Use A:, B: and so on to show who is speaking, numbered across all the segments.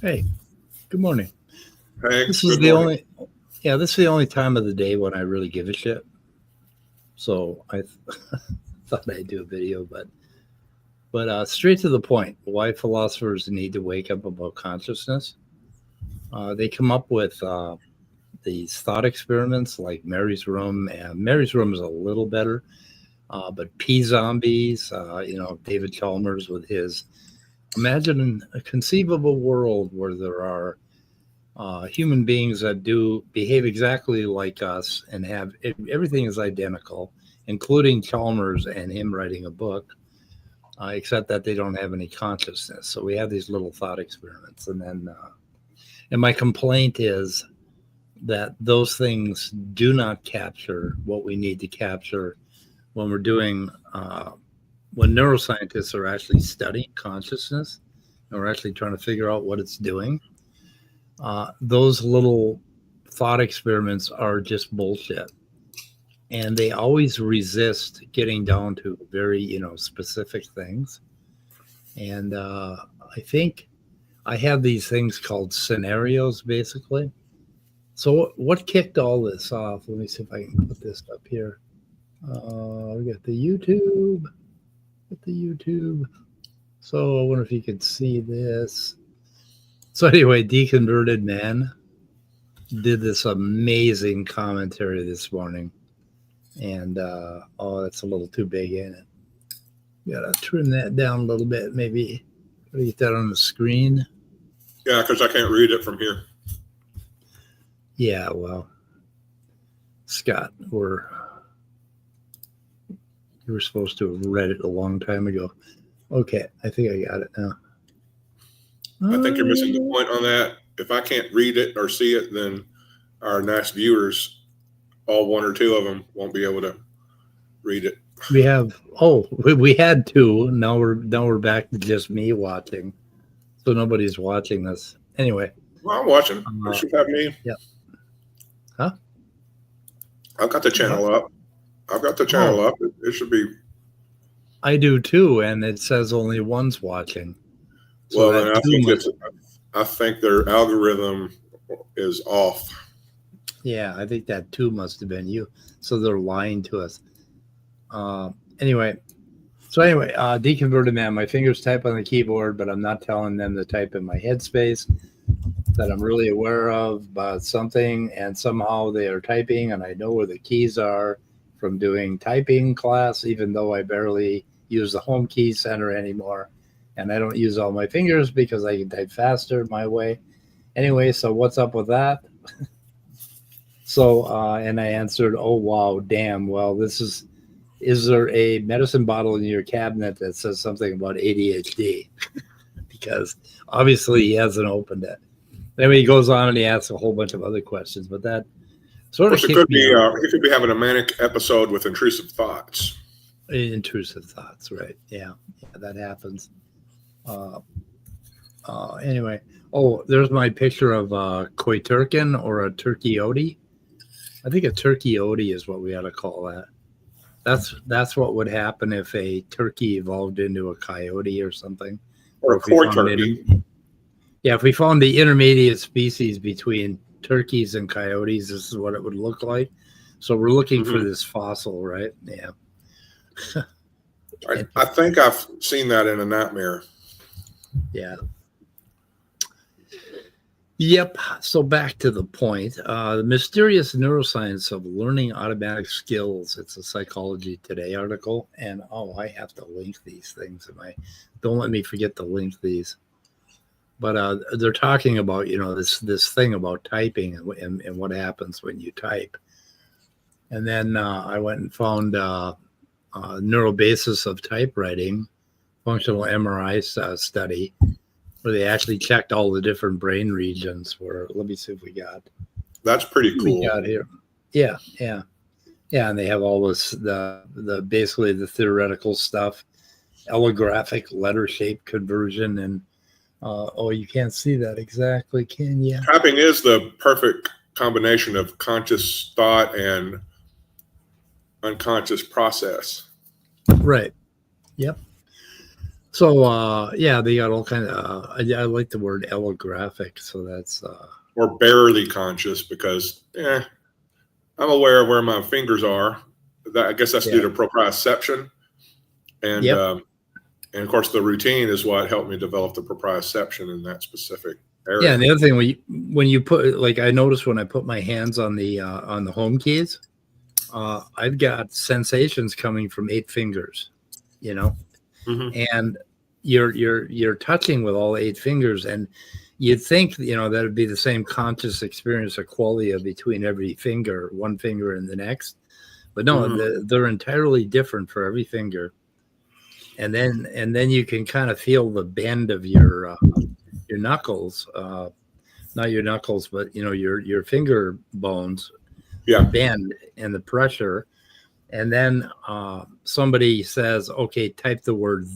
A: Hey, good morning.
B: Hey,
A: This is the only time of the day when I really give a shit. So I thought I'd do a video, but straight to the point. Why philosophers need to wake up about consciousness? They come up with these thought experiments like Mary's Room, and Mary's Room is a little better, but P zombies. David Chalmers with his. Imagine a conceivable world where there are human beings that do behave exactly like us and have everything is identical, including Chalmers and him writing a book, except that they don't have any consciousness. So we have these little thought experiments. And my complaint is that those things do not capture what we need to capture when we're doing when neuroscientists are actually studying consciousness and we're actually trying to figure out what it's doing. Those little thought experiments are just bullshit. And they always resist getting down to very, specific things. And I think I have these things called scenarios, basically. So what kicked all this off? Let me see if I can put this up here. We got the YouTube. So I wonder if you could see this. So anyway, Deconverted Man did this amazing commentary this morning. And, that's a little too big, ain't it? Gotta trim that down a little bit, maybe. Get that on the screen.
B: Yeah, because I can't read it from here.
A: Yeah, well, Scott, you were supposed to have read it a long time ago. Okay, I think I got it now.
B: I think you're missing the point on that. If I can't read it or see it, then our nice viewers, all one or two of them, won't be able to read it.
A: We had two. Now we're back to just me watching. So nobody's watching this. Anyway.
B: Well, I'm watching. You should have me.
A: Yeah. Huh?
B: I've got the channel up. Up. It should be.
A: I do too, and it says only one's watching. So
B: well, I think their algorithm is off.
A: Yeah, I think that too must have been you. So they're lying to us. Anyway, Deconverted Man, my fingers type on the keyboard, but I'm not telling them to type in my headspace that I'm really aware of about something, and somehow they are typing, and I know where the keys are from doing typing class, even though I barely use the home key center anymore. And I don't use all my fingers because I can type faster my way. Anyway, so what's up with that? So, and I answered, oh, wow, damn. Well, is there a medicine bottle in your cabinet that says something about ADHD? Because obviously he hasn't opened it. Anyway, he goes on and he asks a whole bunch of other questions, but that sort of
B: he could be having a manic episode with intrusive thoughts.
A: Intrusive thoughts, right? Yeah, that happens. Anyway, there's my picture of a koi turkin or a turkey odi. I think a turkey odi is what we ought to call that. That's what would happen if a turkey evolved into a coyote or something.
B: Or a koi turkey.
A: If we found the intermediate species between turkeys and coyotes, this is what it would look like. So we're looking for this fossil, right? Yeah.
B: I think I've seen that in a nightmare.
A: Yeah. Yep. So back to the point. The mysterious neuroscience of learning automatic skills. It's a Psychology Today article. And I have to link these things. Don't let me forget to link these. But they're talking about, this thing about typing and what happens when you type. And then I went and found neural basis of typewriting, functional MRI study, where they actually checked all the different brain regions. Let me see if we got.
B: That's pretty cool.
A: We got here. Yeah. And they have all this, the basically the theoretical stuff, allographic letter shape conversion, and you can't see that exactly, can you?
B: Typing is the perfect combination of conscious thought and unconscious process.
A: Right. Yep. So they got all kind of. I like the word allographic, so that's.
B: Or barely conscious, because I'm aware of where my fingers are. I guess that's due to proprioception, and and of course the routine is what helped me develop the proprioception in that specific area.
A: Yeah, and the other thing when you put, like, I noticed when I put my hands on the home keys, I've got sensations coming from 8 fingers,
B: Mm-hmm.
A: and you're touching with all 8 fingers, and you'd think, that would be the same conscious experience or qualia between every finger, one finger and the next. But no, they're entirely different for every finger. And then you can kind of feel the bend of your knuckles, not your knuckles, but your finger bones bend, and the pressure. And then somebody says, okay, type the word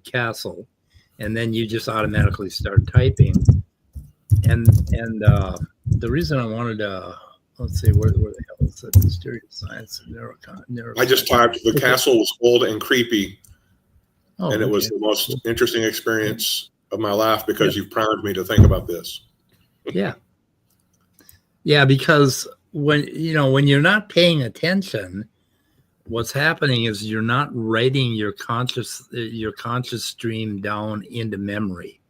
A: castle. And then you just automatically start typing. And the reason I wanted to, let's see, where the hell is it? Mysterious Science and Neuroscience.
B: I just typed, the castle was old and creepy. And it was the most interesting experience of my life, because you've primed me to think about this.
A: Yeah, because when you're not paying attention, what's happening is you're not writing your conscious stream down into memory.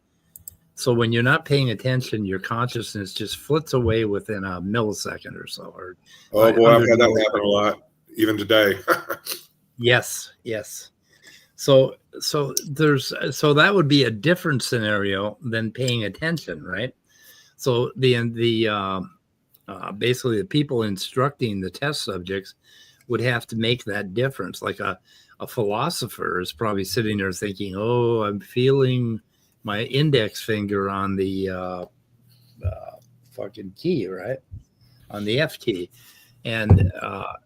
A: So when you're not paying attention, your consciousness just flits away within a millisecond or so.
B: Oh boy, I've had that happen a lot, even today.
A: Yes. So that would be a different scenario than paying attention, right? So the basically the people instructing the test subjects would have to make that difference. Like a philosopher is probably sitting there thinking, oh, I'm feeling my index finger on the fucking key, right? On the F key. And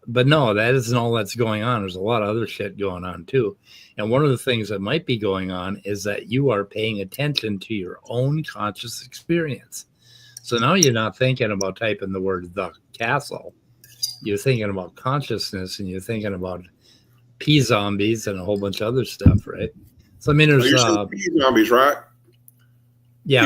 A: but no, that isn't all that's going on. There's a lot of other shit going on too. And one of the things that might be going on is that you are paying attention to your own conscious experience. So now you're not thinking about typing the word the castle. You're thinking about consciousness, and you're thinking about pea zombies and a whole bunch of other stuff, right? So I mean, there's
B: pea zombies, right?
A: Yeah,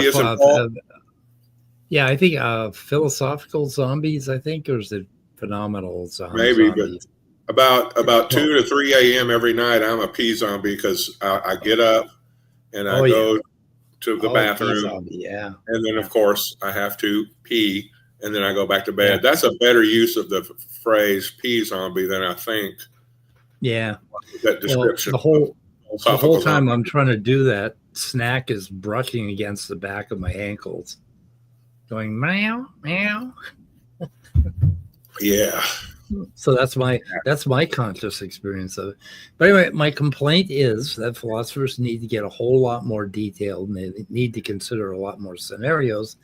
A: I think philosophical zombies. I think, or is it phenomenal zombies?
B: Maybe, but about 2 to 3 a.m. every night, I'm a pea zombie, because I get up and I go to the bathroom, and then of course I have to pee, and then I go back to bed. Yeah. That's a better use of the phrase pea zombie than I think.
A: Yeah,
B: that description.
A: Well, the whole time I'm trying to do that, Snack is brushing against the back of my ankles, going meow meow.
B: Yeah.
A: So that's my conscious experience of it. But anyway, my complaint is that philosophers need to get a whole lot more detailed, and they need to consider a lot more scenarios,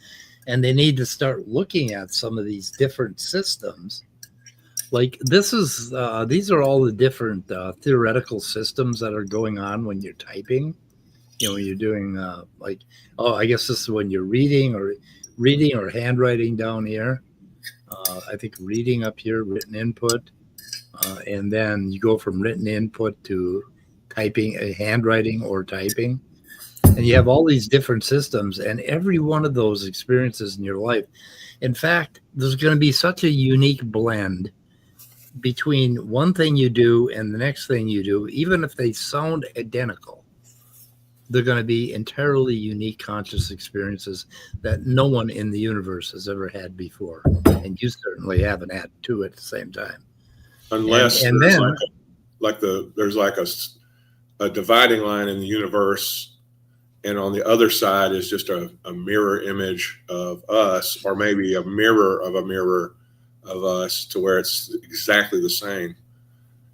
A: and they need to start looking at some of these different systems. Like these are all the different theoretical systems that are going on when you're typing. When you're doing I guess this is when you're reading or handwriting down here. I think reading up here, written input, and then you go from written input to typing, handwriting or typing. And you have all these different systems, and every one of those experiences in your life. In fact, there's going to be such a unique blend between one thing you do and the next thing you do, even if they sound identical. They're going to be entirely unique conscious experiences that no one in the universe has ever had before. And you certainly haven't had two at the same time.
B: Unless there's a dividing line in the universe, and on the other side is just a mirror image of us, or maybe a mirror of us, to where it's exactly the same.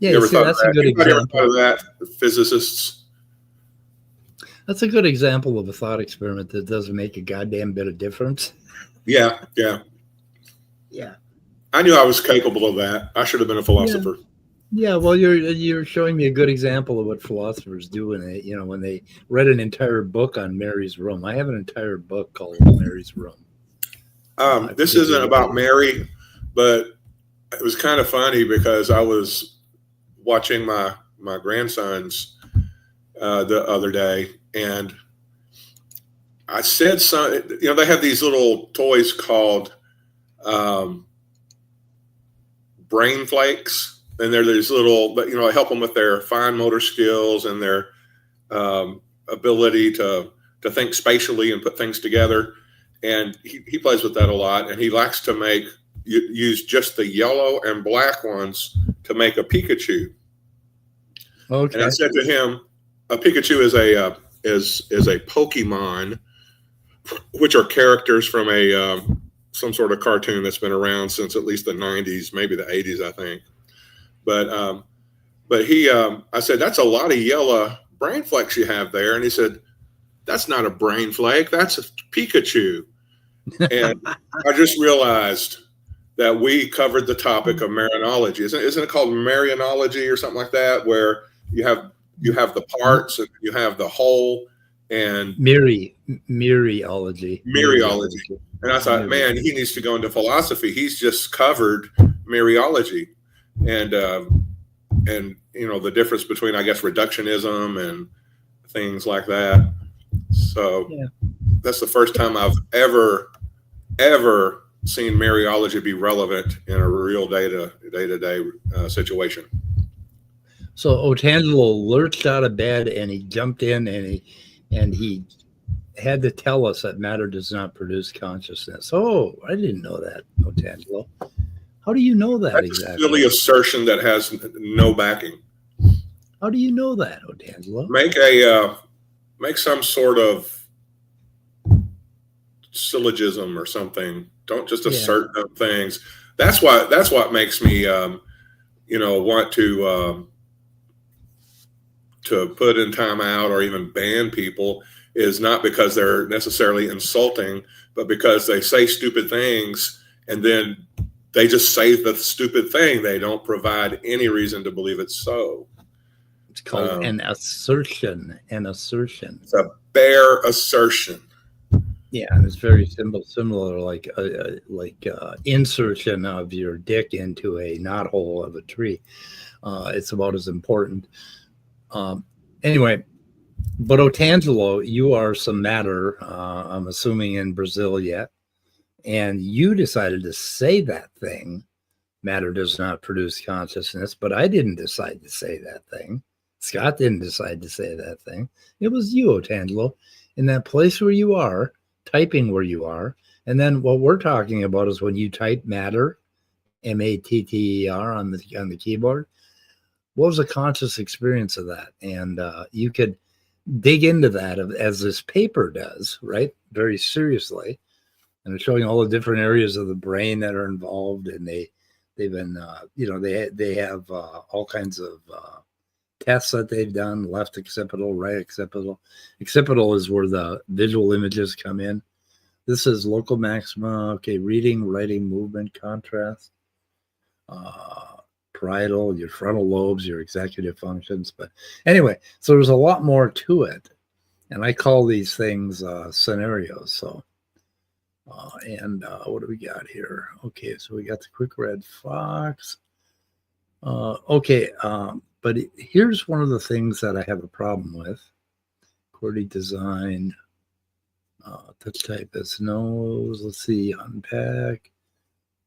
A: Yeah, you see, that's a good example.
B: Ever thought of that? Physicists.
A: That's a good example of a thought experiment that doesn't make a goddamn bit of difference.
B: Yeah. I knew I was capable of that. I should have been a philosopher.
A: Yeah, well, you're showing me a good example of what philosophers do when they read an entire book on Mary's Room. I have an entire book called Mary's Room.
B: This isn't about Mary, but it was kind of funny because I was watching my grandsons the other day, and I said something. They have these little toys called brain flakes, and they're these little, I help them with their fine motor skills and their ability to think spatially and put things together. And he plays with that a lot, and he likes to use just the yellow and black ones to make a Pikachu. Okay. And I said to him, a Pikachu is a Pokemon, which are characters from some sort of cartoon that's been around since at least the 90s, maybe the 80s, I think. But I said, that's a lot of yellow brain flakes you have there. And he said, that's not a brain flake, that's a Pikachu. And I just realized that we covered the topic of Marianology. Isn't it called Marianology or something like that, where you have the parts and you have the whole, and
A: Myriology.
B: And I thought, man, he needs to go into philosophy. He's just covered Mariology, and the difference between, I guess, reductionism and things like that. So that's the first time I've ever seen Mariology be relevant in a real day-to-day situation.
A: So Otangelo lurched out of bed and he jumped in and he had to tell us that matter does not produce consciousness. Oh, I didn't know that, Otangelo. How do you know that? That's exactly?
B: That's a silly assertion that has no backing.
A: How do you know that, Otangelo?
B: Make some sort of syllogism or something. Don't just assert things. That's what makes me want to put in timeout or even ban people, is not because they're necessarily insulting, but because they say stupid things and then they just say the stupid thing. They don't provide any reason to believe it's so.
A: It's called an assertion.
B: It's a bare assertion.
A: Yeah, and it's very similar, like insertion of your dick into a knothole of a tree. It's about as important. Anyway, but Otangelo, you are some matter, I'm assuming in Brazil yet, and you decided to say that thing, matter does not produce consciousness, but I didn't decide to say that thing. Scott didn't decide to say that thing. It was you, Otangelo, in that place where you are, typing where you are. And then what we're talking about is when you type matter, M-A-T-T-E-R on the keyboard, what was a conscious experience of that? And you could dig into that as this paper does, right? Very seriously. And it's showing all the different areas of the brain that are involved. And they've been, they have all kinds of tests that they've done, left occipital, right occipital. Occipital is where the visual images come in. This is local maxima. Okay, reading, writing, movement, contrast, parietal, your frontal lobes, your executive functions. But anyway, so there's a lot more to it. And I call these things scenarios. So, what do we got here? Okay, so we got the quick red fox. But here's one of the things that I have a problem with. QWERTY design, touch type as nose. Let's see, unpack.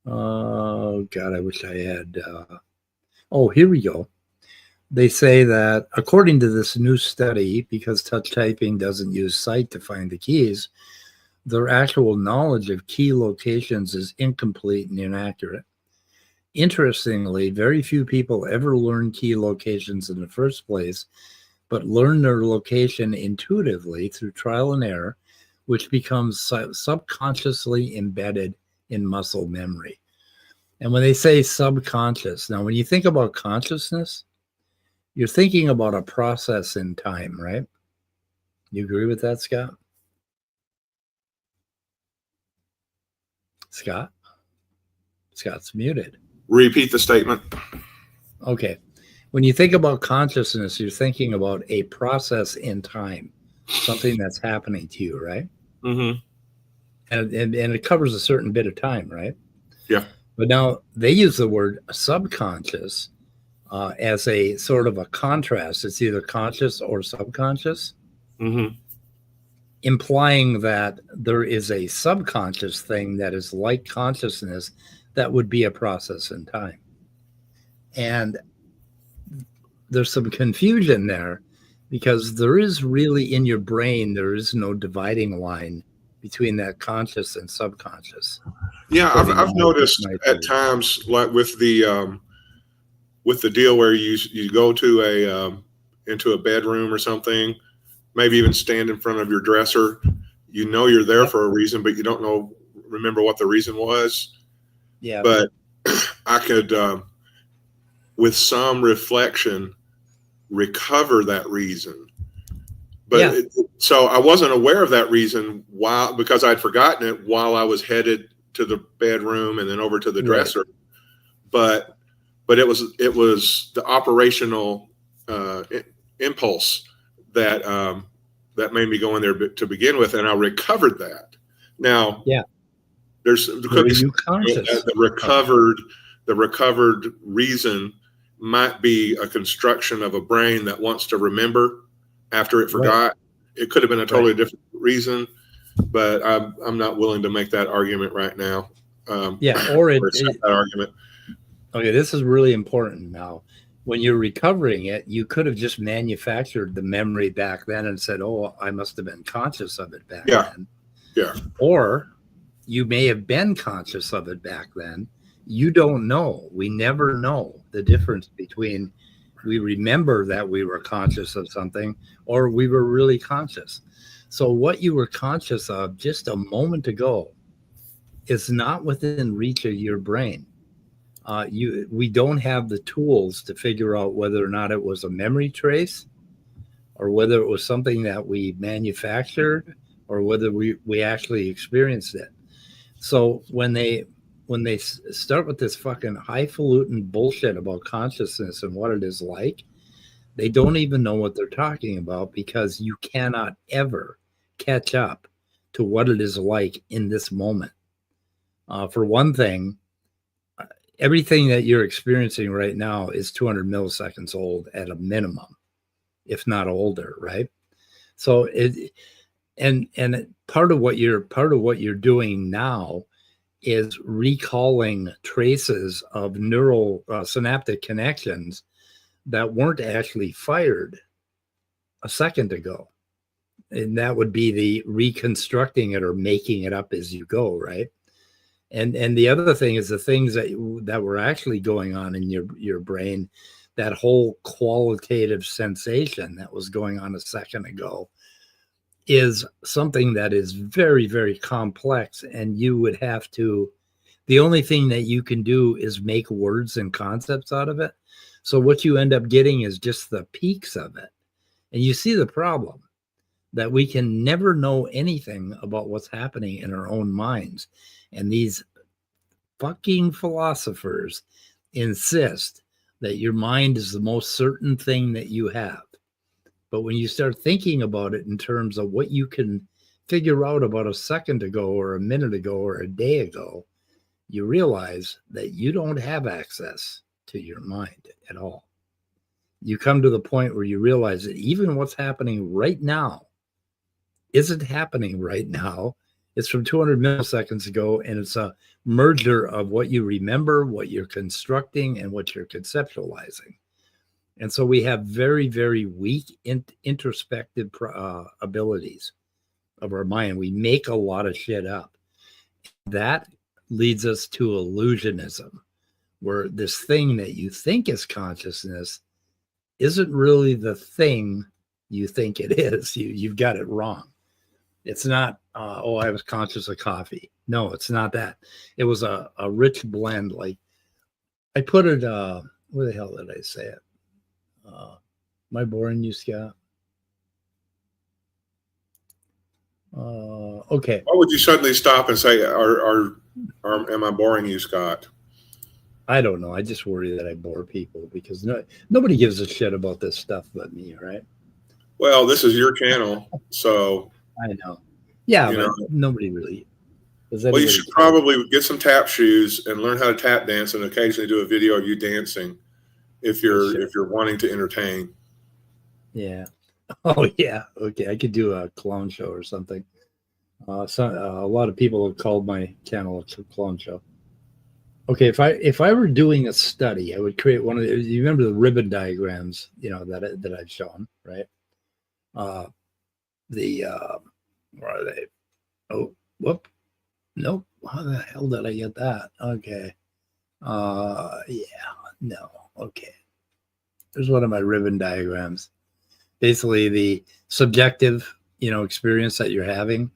A: Oh, God, I wish I had. Here we go. They say that according to this new study, because touch typing doesn't use sight to find the keys, their actual knowledge of key locations is incomplete and inaccurate. Interestingly, very few people ever learn key locations in the first place but learn their location intuitively through trial and error, which becomes subconsciously embedded in muscle memory. And when they say subconscious, now when you think about consciousness, you're thinking about a process in time, right? You agree with that, Scott? Scott? Scott's muted.
B: Repeat the statement.
A: Okay. When you think about consciousness, you're thinking about a process in time, something that's happening to you, right?
B: Mm-hmm.
A: And it covers a certain bit of time, right?
B: Yeah.
A: But now they use the word subconscious as a sort of a contrast. It's either conscious or subconscious, implying that there is a subconscious thing that is like consciousness that would be a process in time. And there's some confusion there because there is really in your brain, there is no dividing line between that conscious and subconscious.
B: Yeah, I've noticed at times, like with the deal where you go to into a bedroom or something, maybe even stand in front of your dresser. You know you're there for a reason, but you don't remember what the reason was.
A: Yeah.
B: But I could, with some reflection, recover that reason. But so I wasn't aware of that reason because I'd forgotten it while I was headed to the bedroom and then over to the dresser. But it was the operational impulse that made me go in there to begin with, and I recovered that. Now, there's the recovered reason might be a construction of a brain that wants to remember after it forgot. Right. It could have been a totally different reason, but I'm not willing to make that argument right now.
A: Or
B: that argument.
A: Okay, this is really important now. When you're recovering it, you could have just manufactured the memory back then and said, oh, I must have been conscious of it back then.
B: Yeah.
A: Or you may have been conscious of it back then. You don't know. We never know the difference between we remember that we were conscious of something or we were really conscious. So what you were conscious of just a moment ago is not within reach of your brain. We don't have the tools to figure out whether or not it was a memory trace or whether it was something that we manufactured or whether we actually experienced it. So when they start with this fucking highfalutin bullshit about consciousness and what it is like, they don't even know what they're talking about because you cannot ever catch up to what it is like in this moment. For one thing, everything that you're experiencing right now is 200 milliseconds old at a minimum, if not older, right? So part of what you're doing now is recalling traces of neural synaptic connections that weren't actually fired a second ago. And that would be the reconstructing it or making it up as you go, right? And the other thing is the things that were actually going on in your brain, that whole qualitative sensation that was going on a second ago is something that is very, very complex. And you would have to, the only thing that you can do is make words and concepts out of it. So what you end up getting is just the peaks of it. And you see the problem that we can never know anything about what's happening in our own minds. And these fucking philosophers insist that your mind is the most certain thing that you have. But when you start thinking about it in terms of what you can figure out about a second ago or a minute ago or a day ago, you realize that you don't have access to your mind at all. You come to the point where you realize that even what's happening right now isn't happening right now. It's from 200 milliseconds ago, and it's a merger of what you remember, what you're constructing, and what you're conceptualizing. And so we have very, very weak introspective abilities of our mind. We make a lot of shit up. That leads us to illusionism, where this thing that you think is consciousness isn't really the thing you think it is. You've got it wrong. It's not, oh, I was conscious of coffee. No, it's not that. It was a rich blend. Like I put it, where the hell did I say it? Am I boring you, Scott? Okay.
B: Why would you suddenly stop and say, am I boring you, Scott?
A: I don't know. I just worry that I bore people because nobody gives a shit about this stuff but me, right?
B: Well, this is your channel, so.
A: I know. Yeah, but nobody really.
B: Well, you should probably get some tap shoes and learn how to tap dance and occasionally do a video of you dancing if you're wanting to entertain.
A: Yeah. Oh, yeah. Okay. I could do a clown show or something. A lot of people have called my channel a clown show. Okay. If I were doing a study, I would create one of the, you remember the ribbon diagrams, that I've shown, right? Where are they? Oh, whoop. Nope. How the hell did I get that? Okay. Yeah. No. Okay. There's one of my ribbon diagrams. Basically the subjective, experience that you're having,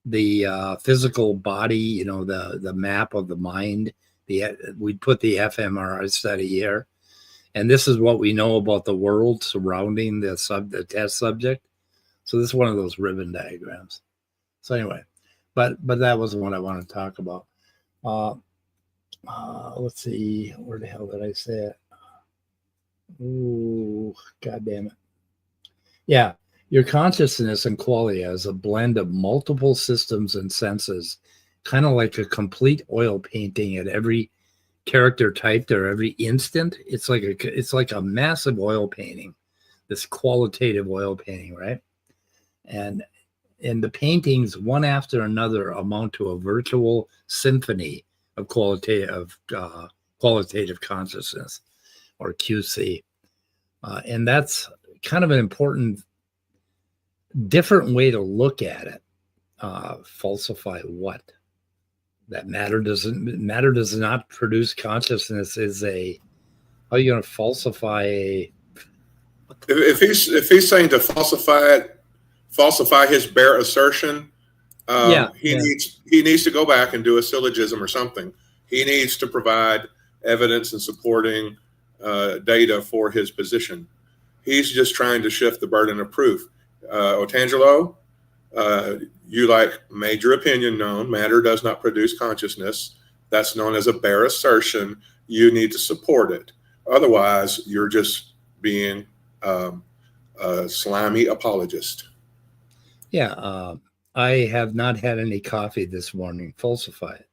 A: the physical body, the map of the mind. We'd put the fMRI study here. And this is what we know about the world surrounding the test subject. So this is one of those ribbon diagrams. So anyway, but that wasn't what I want to talk about. Let's see, where the hell did I say it? Ooh, God damn it. Yeah, your consciousness and qualia is a blend of multiple systems and senses, kind of like a complete oil painting at every character typed or every instant. It's like a massive oil painting, this qualitative oil painting, right? And the paintings, one after another, amount to a virtual symphony of qualitative consciousness, or QC. And that's kind of an important, different way to look at it. Falsify what? That matter does not produce consciousness is a, how are you going to falsify a?
B: If he's saying to falsify his bare assertion, he needs to go back and do a syllogism or something. He needs to provide evidence and supporting data for his position. He's just trying to shift the burden of proof. Otangelo, you made your opinion known. Matter does not produce consciousness. That's known as a bare assertion. You need to support it. Otherwise, you're just being a slimy apologist.
A: Yeah, I have not had any coffee this morning. Falsify it.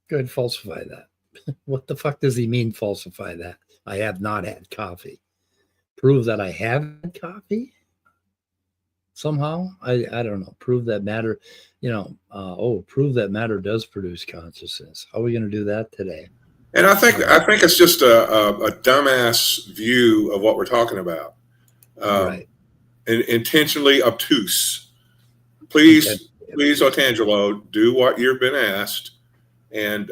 A: Go ahead, falsify that. What the fuck does he mean, falsify that? I have not had coffee. Prove that I have had coffee? Somehow? I don't know. Prove that matter, prove that matter does produce consciousness. How are we going to do that today?
B: And I think it's just a dumbass view of what we're talking about.
A: Right.
B: And intentionally obtuse. Please, Otangelo, do what you've been asked and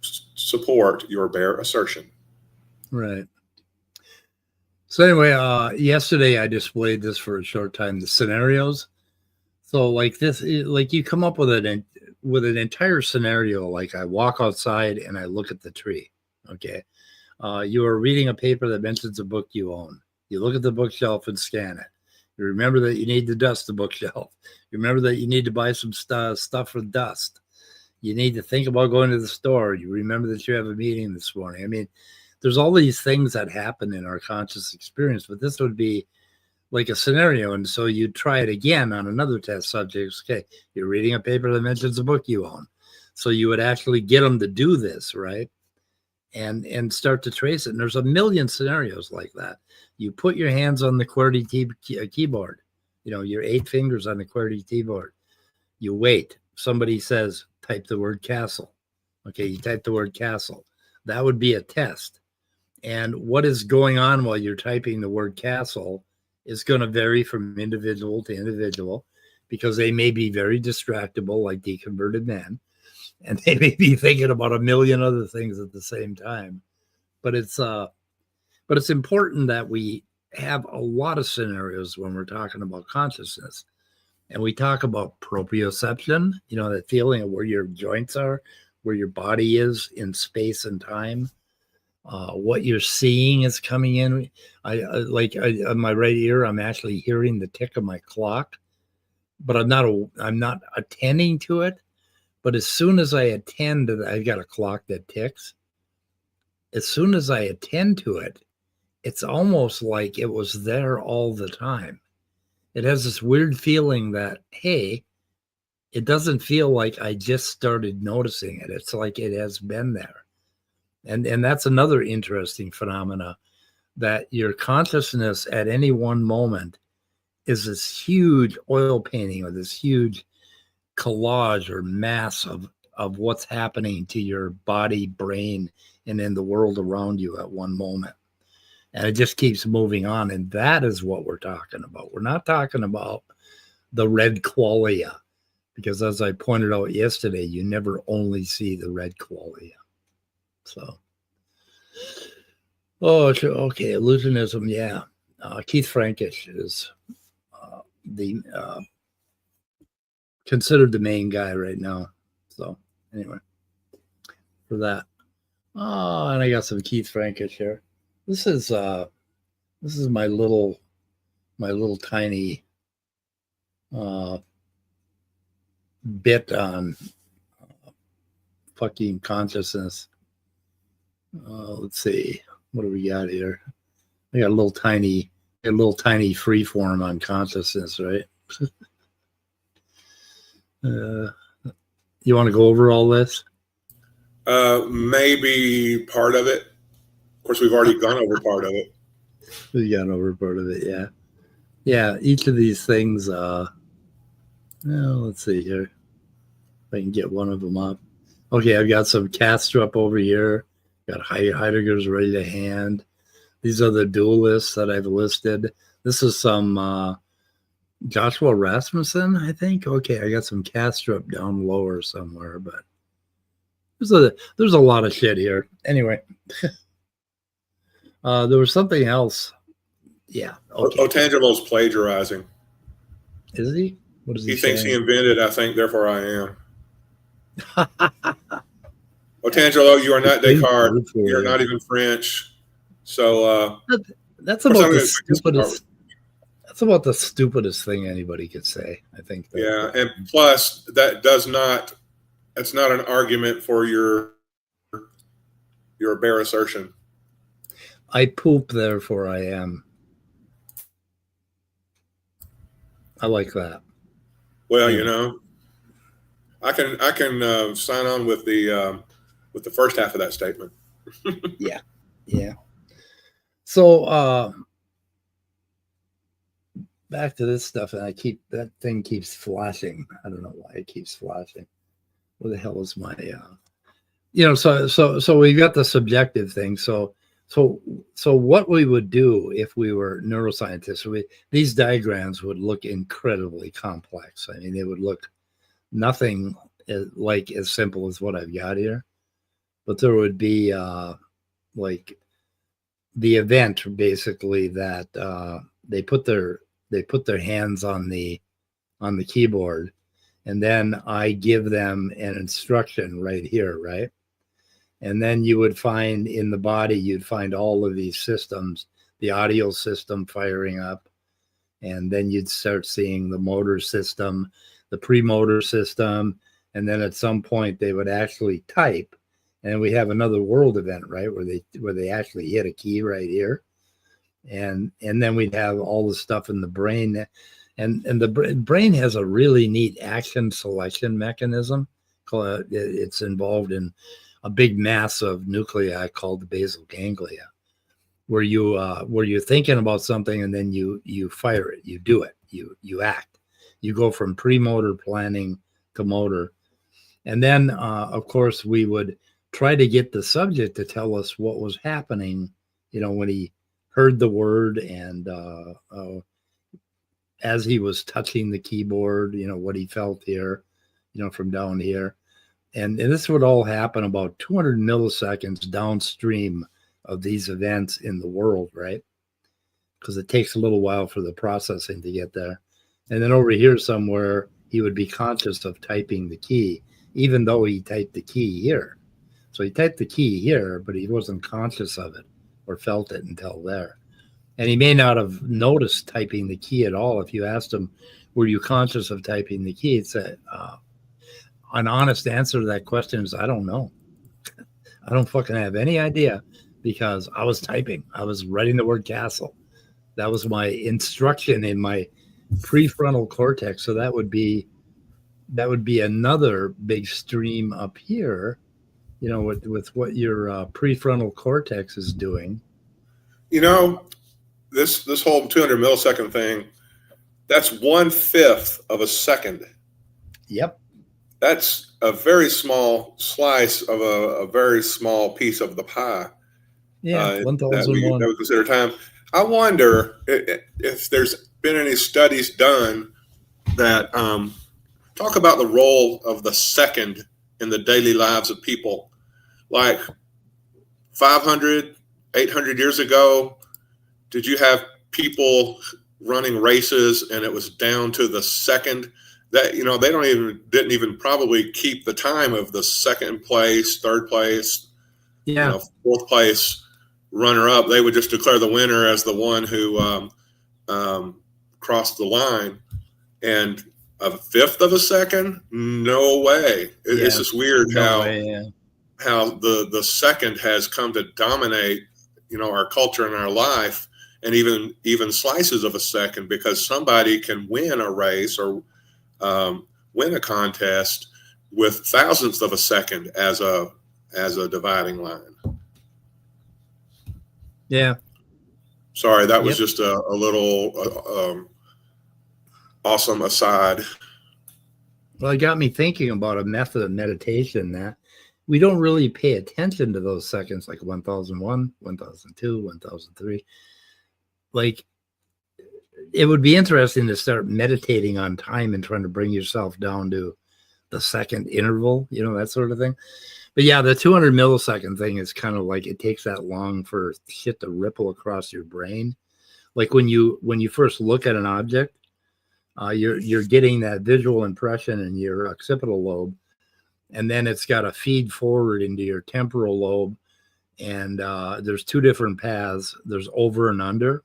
B: support your bare assertion.
A: Right. So anyway, yesterday I displayed this for a short time, the scenarios. So like this, like you come up with an entire scenario. Like I walk outside and I look at the tree. Okay. You are reading a paper that mentions a book you own. You look at the bookshelf and scan it. You remember that you need to dust the bookshelf. You remember that you need to buy some stuff for dust. You need to think about going to the store. You remember that you have a meeting this morning. I mean, there's all these things that happen in our conscious experience, but this would be like a scenario. And so you try it again on another test subject. Okay, you're reading a paper that mentions a book you own. So you would actually get them to do this, right? And start to trace it. And there's a million scenarios like that. You put your hands on the QWERTY keyboard, your 8 fingers on the QWERTY keyboard. You wait. Somebody says, type the word castle. Okay, you type the word castle. That would be a test. And what is going on while you're typing the word castle is going to vary from individual to individual, because they may be very distractible, like deconverted men, and they may be thinking about a million other things at the same time. But it's important that we have a lot of scenarios when we're talking about consciousness. And we talk about proprioception, that feeling of where your joints are, where your body is in space and time. What you're seeing is coming in. On my right ear, I'm actually hearing the tick of my clock, but I'm not attending to it. But as soon as I attend to that, I've got a clock that ticks. As soon as I attend to it, it's almost like it was there all the time. It has this weird feeling that, hey, it doesn't feel like I just started noticing it. It's like it has been there. And that's another interesting phenomena, that your consciousness at any one moment is this huge oil painting or this huge collage or mass of what's happening to your body, brain, and in the world around you at one moment. And it just keeps moving on. And that is what we're talking about. We're not talking about the red qualia, because as I pointed out yesterday, you never only see the red qualia. So, okay, illusionism, yeah. Keith Frankish is considered the main guy right now. So, anyway, for that. Oh, and I got some Keith Frankish here. This is my little tiny bit on fucking consciousness. Let's see, what do we got here? I got a little tiny free form on consciousness, right? You want to go over all this?
B: Maybe part of it. Of course, we've already gone over part of it.
A: We've gone over part of it, yeah. Yeah, each of these things, let's see here. If I can get one of them up. Okay, I've got some Kastrup over here. Got Heidegger's ready to hand. These are the dualists that I've listed. This is some Joshua Rasmussen, I think. Okay, I got some Kastrup down lower somewhere, but there's a lot of shit here. Anyway, there was something else. Yeah. Okay.
B: Otangelo's plagiarizing.
A: Is he? What is he
B: thinks
A: saying?
B: he invented, I think, therefore I am. Otangelo, you are not Descartes. You're not even French. So
A: that's about the stupidest. That's about the stupidest thing anybody could say, I think.
B: Yeah, and plus that's not an argument for your bare assertion.
A: I poop, therefore I am. I like that.
B: Well, I can sign on with the first half of that statement.
A: Yeah. So back to this stuff, and that thing keeps flashing. I don't know why it keeps flashing. Where the hell is my so we've got the subjective thing. So what we would do if we were neuroscientists, these diagrams would look incredibly complex. I mean, they would look nothing like as simple as what I've got here, but there would be like the event basically that they put their hands on the keyboard, and then I give them an instruction right here, right? And then you would find in the body, you'd find all of these systems, the audio system firing up, and then you'd start seeing the motor system, the premotor system, and then at some point they would actually type, and we have another world event, right, where they actually hit a key right here, and then we'd have all the stuff in the brain, and the brain has a really neat action selection mechanism. It's involved in a big mass of nuclei called the basal ganglia, where you're thinking about something and then you fire it, you do it, you act, you go from premotor planning to motor, and then of course we would try to get the subject to tell us what was happening, when he heard the word, and as he was touching the keyboard, what he felt here, from down here. And this would all happen about 200 milliseconds downstream of these events in the world, right? because it takes a little while for the processing to get there. And then over here somewhere, he would be conscious of typing the key, even though he typed the key here. So he typed the key here, but he wasn't conscious of it or felt it until there. And he may not have noticed typing the key at all. If you asked him, were you conscious of typing the key? It's an honest answer to that question is, I don't know. I don't fucking have any idea, because I was typing. I was writing the word castle. That was my instruction in my prefrontal cortex. So that would be another big stream up here, you know, with what your prefrontal cortex is doing.
B: You know, this whole 200 millisecond thing, that's 1/5 of a second.
A: Yep.
B: That's a very small slice of a very small piece of the pie.
A: Yeah, 1001.
B: That we consider time. I wonder if there's been any studies done that talk about the role of the second in the daily lives of people. Like 500, 800 years ago, did you have people running races and it was down to the second? That, you know, they didn't even probably keep the time of the second place, third place, fourth place runner up. They would just declare the winner as the one who crossed the line. And 1/5 of a second? No way. It's just weird how the second has come to dominate, you know, our culture and our life, and even slices of a second, because somebody can win a race or win a contest with thousandths of a second as a dividing line.
A: Yeah.
B: Sorry, that was just a little awesome aside.
A: Well, it got me thinking about a method of meditation that we don't really pay attention to those seconds, like 1001, 1002, 1003. Like, it would be interesting to start meditating on time and trying to bring yourself down to the second interval, you know, that sort of thing. But yeah, the 200 millisecond thing is kind of like, it takes that long for shit to ripple across your brain. Like when you first look at an object, you're getting that visual impression in your occipital lobe, and then it's got to feed forward into your temporal lobe. And there's two different paths. There's over and under.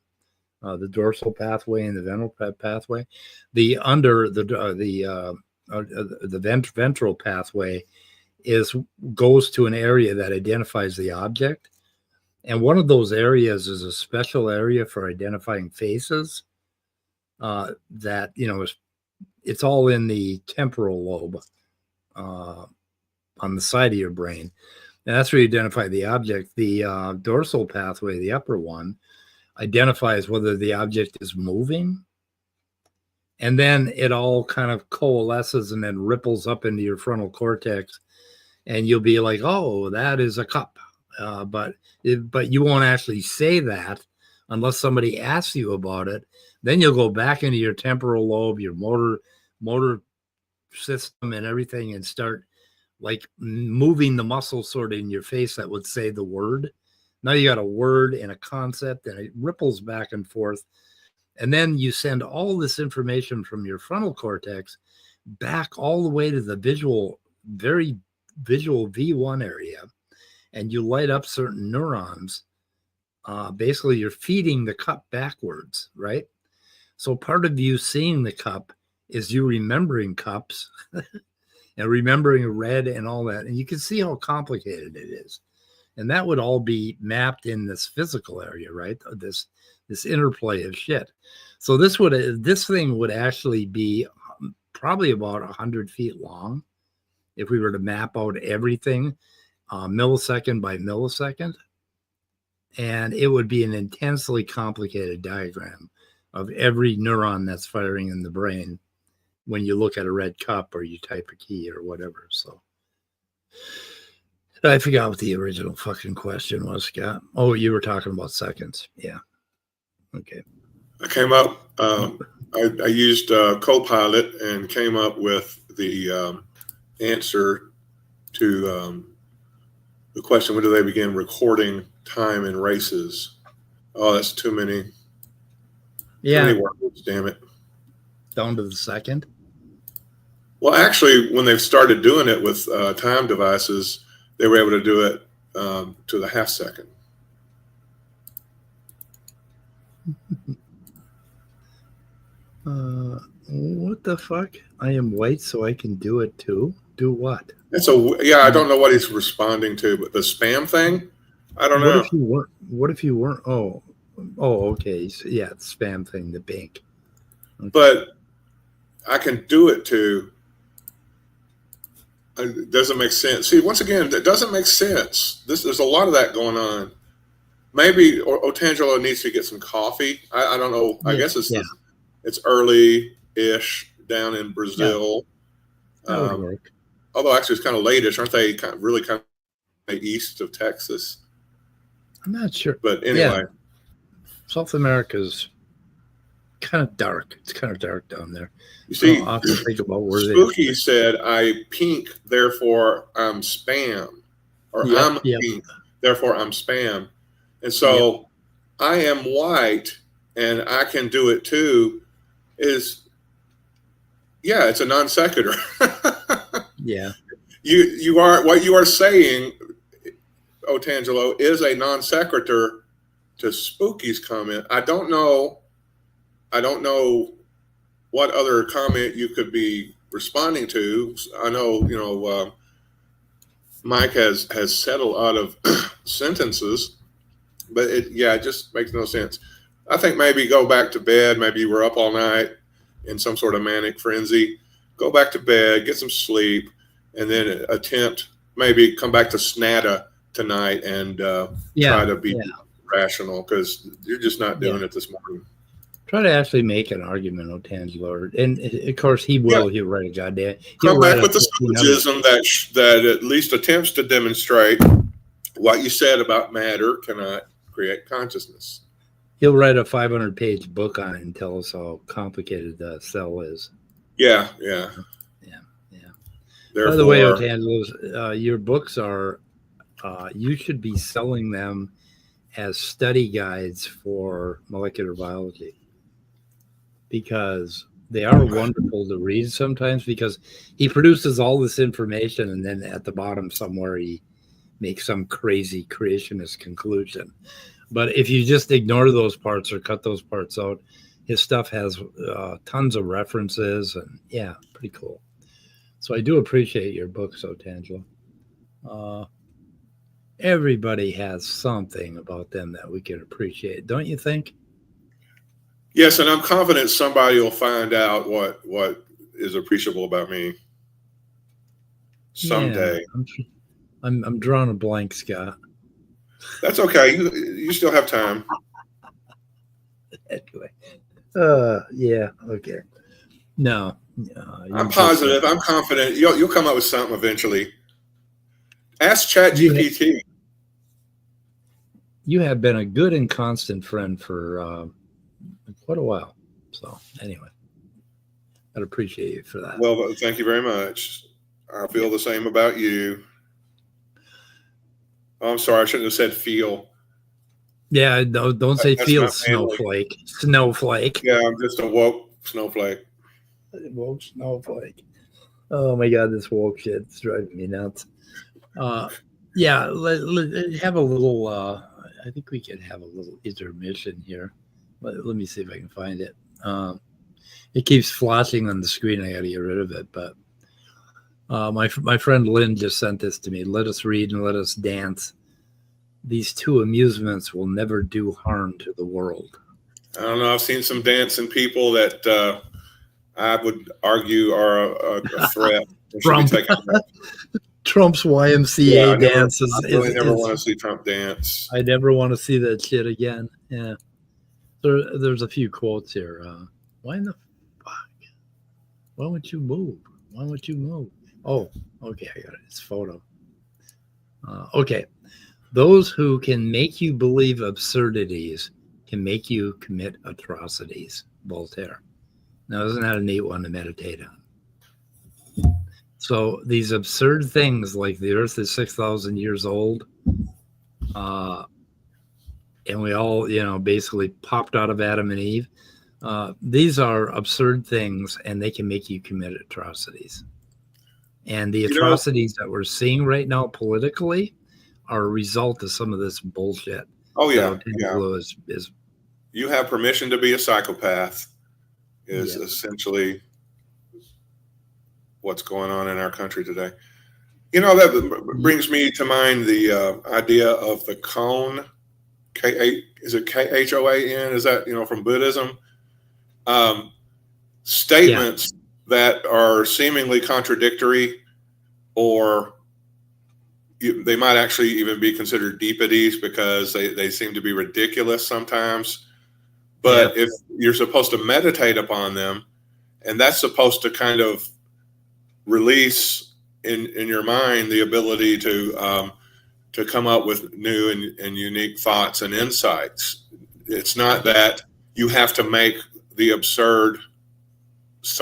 A: The dorsal pathway and the ventral pathway. The ventral pathway goes to an area that identifies the object, and one of those areas is a special area for identifying faces. That, you know, it's all in the temporal lobe, on the side of your brain, and that's where you identify the object. The dorsal pathway, the upper one, identifies whether the object is moving, and then it all kind of coalesces and then ripples up into your frontal cortex, and you'll be like, oh, that is a cup, but you won't actually say that unless somebody asks you about it. Then you'll go back into your temporal lobe, your motor system and everything, and start like moving the muscles sort of in your face that would say the word. Now you got a word and a concept, and it ripples back and forth. And then you send all this information from your frontal cortex back all the way to the very visual V1 area, and you light up certain neurons. Basically, you're feeding the cup backwards, right? So part of you seeing the cup is you remembering cups and remembering red and all that. And you can see how complicated it is. And that would all be mapped in this physical area, right? This interplay of shit. So this thing would actually be probably about 100 feet long if we were to map out everything millisecond by millisecond. And it would be an intensely complicated diagram of every neuron that's firing in the brain when you look at a red cup or you type a key or whatever. So I forgot what the original fucking question was, Scott. Oh, you were talking about seconds. Yeah. Okay.
B: I came up, I used Copilot and came up with the answer to the question, when do they begin recording time in races? Oh, that's too many
A: Yeah.
B: Too many words, damn it.
A: Down to the second.
B: Well, actually, when they've started doing it with time devices, they were able to do it to the half second.
A: What the fuck? I am white, so I can do it too. Do what?
B: I don't know what he's responding to, but the spam thing, I don't know.
A: What if you weren't? Oh, okay. So, yeah, the spam thing, the bank.
B: Okay. But I can do it too. It doesn't make sense. See, once again, it doesn't make sense. There's a lot of that going on. Maybe Otangelo needs to get some coffee. I don't know. I guess it's early-ish down in Brazil.
A: That would work.
B: Although actually it's kind of late-ish. Aren't they kind of east of Texas?
A: I'm not sure.
B: But anyway.
A: South America's kind of dark. It's kind of dark down there.
B: You see,
A: I often think about where
B: Spooky said, I pink, therefore I'm spam. Or I'm pink, therefore I'm spam. And so I am white and I can do it too it's a non sequitur.
A: Yeah.
B: You are what you are saying, Otangelo, is a non sequitur to Spooky's comment. I don't know what other comment you could be responding to. I know, Mike has said a lot of sentences, but it just makes no sense. I think maybe go back to bed. Maybe you were up all night in some sort of manic frenzy. Go back to bed, get some sleep, and then maybe come back to Snatta tonight and try to be rational, because you're just not doing it this morning.
A: Try to actually make an argument, Otangelo, and of course he will. He'll write a goddamn.
B: Come back with the syllogism that at least attempts to demonstrate what you said about matter cannot create consciousness.
A: He'll write a 500-page book on it and tell us how complicated the cell is.
B: Yeah.
A: By the way, Otangelo, your books are. You should be selling them as study guides for molecular biology, because they are wonderful to read sometimes, because he produces all this information and then at the bottom somewhere he makes some crazy creationist conclusion. But if you just ignore those parts or cut those parts out, his stuff has tons of references and pretty cool. So I do appreciate your books, Otangelo. Everybody has something about them that we can appreciate, don't you think?
B: Yes, and I'm confident somebody will find out what is appreciable about me someday.
A: Yeah, I'm drawing a blank, Scott.
B: That's okay. You still have time.
A: Anyway, okay. No,
B: I'm positive. I'm confident. You'll come up with something eventually. Ask ChatGPT.
A: You have been a good and constant friend for quite a while. So anyway, I'd appreciate you for that.
B: Well, thank you very much. I feel the same about you. Oh, I'm sorry. I shouldn't have said feel.
A: Yeah, no, don't say feel, snowflake. Snowflake.
B: Yeah, I'm just a woke snowflake.
A: Woke snowflake. Oh my God, this woke shit's driving me nuts. Let have a little. I think we could have a little intermission here. Let me see if I can find it. It keeps flashing on the screen. I got to get rid of it. But my friend Lynn just sent this to me. Let us read and let us dance. These two amusements will never do harm to the world.
B: I don't know. I've seen some dancing people that I would argue are a threat.
A: Trump's YMCA dances.
B: I really never want to see Trump dance.
A: I never want to see that shit again. Yeah. There's a few quotes here. Why in the fuck? Why would you move? Why would you move? Oh, okay. I got it. It's photo. Okay. Those who can make you believe absurdities can make you commit atrocities. Voltaire. Now, isn't that a neat one to meditate on? So these absurd things like the earth is 6,000 years old, and we all, basically popped out of Adam and Eve. These are absurd things, and they can make you commit atrocities. And the atrocities that we're seeing right now politically are a result of some of this bullshit.
B: Oh yeah,
A: is
B: you have permission to be a psychopath is essentially what's going on in our country today. That brings me to mind the idea of the Khon. Is it Khoan? Is that from Buddhism? Statements that are seemingly contradictory, or they might actually even be considered deepities because they seem to be ridiculous sometimes. But if you're supposed to meditate upon them, and that's supposed to kind of release in your mind the ability to come up with new and unique thoughts and insights. It's not that you have to make the absurd. Is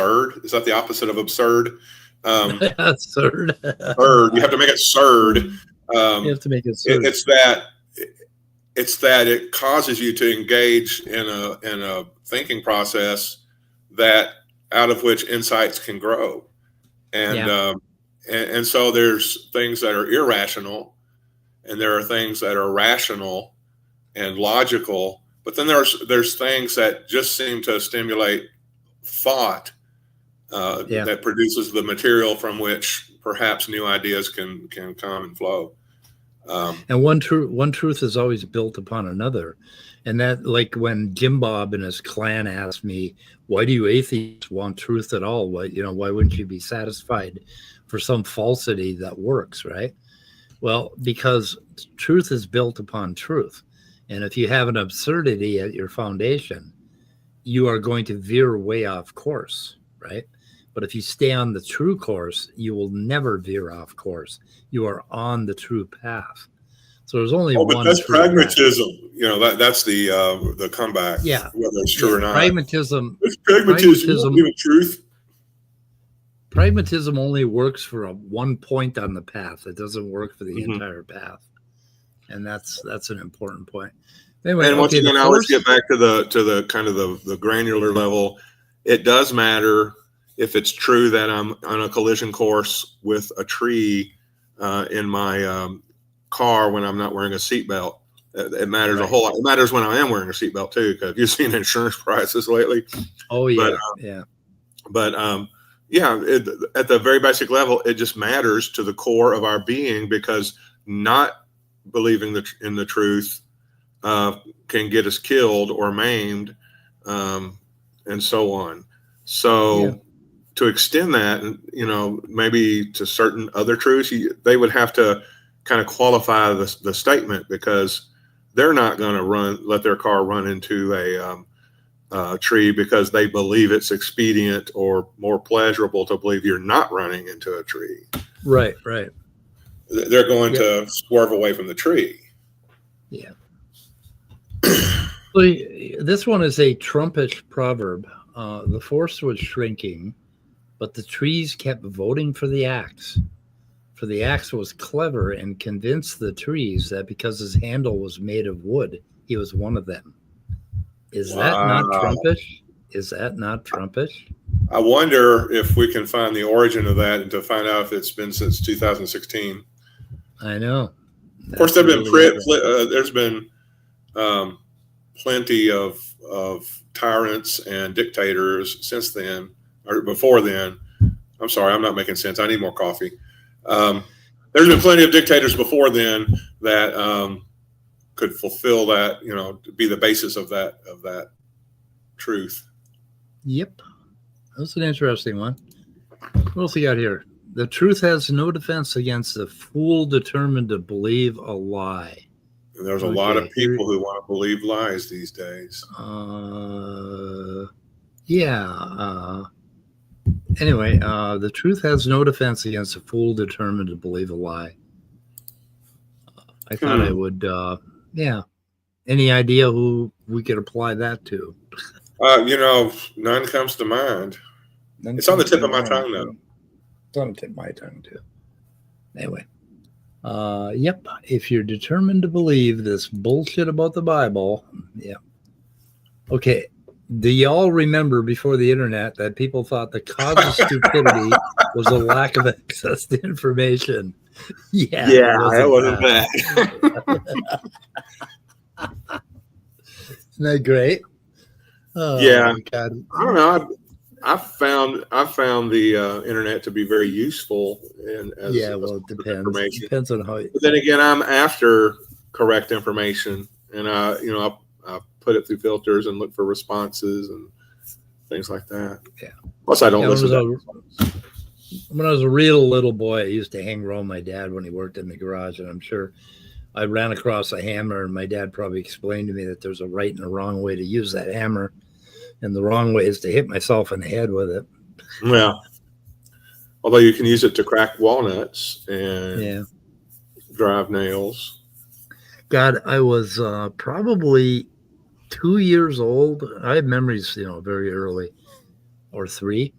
B: that the opposite of absurd?
A: Absurd.
B: You have to make it absurd.
A: You have to make it absurd.
B: It's that it causes you to engage in a thinking process that out of which insights can grow, and so there's things that are irrational, and there are things that are rational and logical, but then there's things that just seem to stimulate thought that produces the material from which perhaps new ideas can come and flow.
A: And one truth is always built upon another. And that, like when Jim Bob and his clan asked me, why do you atheists want truth at all? Why wouldn't you be satisfied for some falsity that works, right? Well, because truth is built upon truth. And if you have an absurdity at your foundation, you are going to veer way off course, right? But if you stay on the true course, you will never veer off course. You are on the true path. So there's only one.
B: But that's pragmatism. That's the comeback.
A: Yeah,
B: whether it's true or not.
A: Pragmatism.
B: It's pragmatism. Truth.
A: Pragmatism only works for one point on the path. It doesn't work for the entire path, and that's an important point. Anyway,
B: and once again, I always get back to the kind of the granular level. It does matter if it's true that I'm on a collision course with a tree in my car when I'm not wearing a seatbelt. It matters a whole lot. It matters when I am wearing a seatbelt too, because you've seen insurance prices lately.
A: Oh yeah,
B: But at the very basic level, it just matters to the core of our being, because not believing in the truth can get us killed or maimed, and so on. So to extend that, maybe to certain other truths, they would have to kind of qualify the statement, because they're not going to let their car run into a tree because they believe it's expedient or more pleasurable to believe you're not running into a tree.
A: Right.
B: They're going to swerve away from the tree.
A: Yeah. This one is a Trumpish proverb. The forest was shrinking, but the trees kept voting for the axe. For the axe was clever and convinced the trees that because his handle was made of wood, he was one of them. Is that not Trumpish? Is that not Trumpish?
B: I wonder if we can find the origin of that and to find out if it's been since 2016.
A: I know.
B: Of course, there's been plenty of tyrants and dictators since then, or before then. I'm sorry, I'm not making sense. I need more coffee. There's been plenty of dictators before then that could fulfill that, be the basis of that truth.
A: Yep. That's an interesting one. What else you got here? The truth has no defense against the fool determined to believe a lie.
B: And there's a lot of people who want to believe lies these days.
A: Anyway, the truth has no defense against a fool determined to believe a lie. I thought I would, Any idea who we could apply that to?
B: None comes to mind. It's on the tip of my tongue, though.
A: It's on the tip of my tongue, too. Anyway. If you're determined to believe this bullshit about the Bible, Okay. Do y'all remember before the internet that people thought the cause of stupidity was a lack of access to information? Yeah,
B: it wasn't bad.
A: Isn't that great?
B: Oh, yeah, God. I don't know. I found the internet to be very useful, and
A: it depends. It depends on how.
B: But then again, I'm after correct information, and I put it through filters and look for responses and things like that.
A: Yeah.
B: Plus, I don't listen to that.
A: When I was a real little boy, I used to hang around my dad when he worked in the garage, and I'm sure I ran across a hammer, and my dad probably explained to me that there's a right and a wrong way to use that hammer, and the wrong way is to hit myself in the head with it.
B: Yeah. Although you can use it to crack walnuts and drive nails.
A: God, I was probably 2 years old. I have memories, very early, or 3.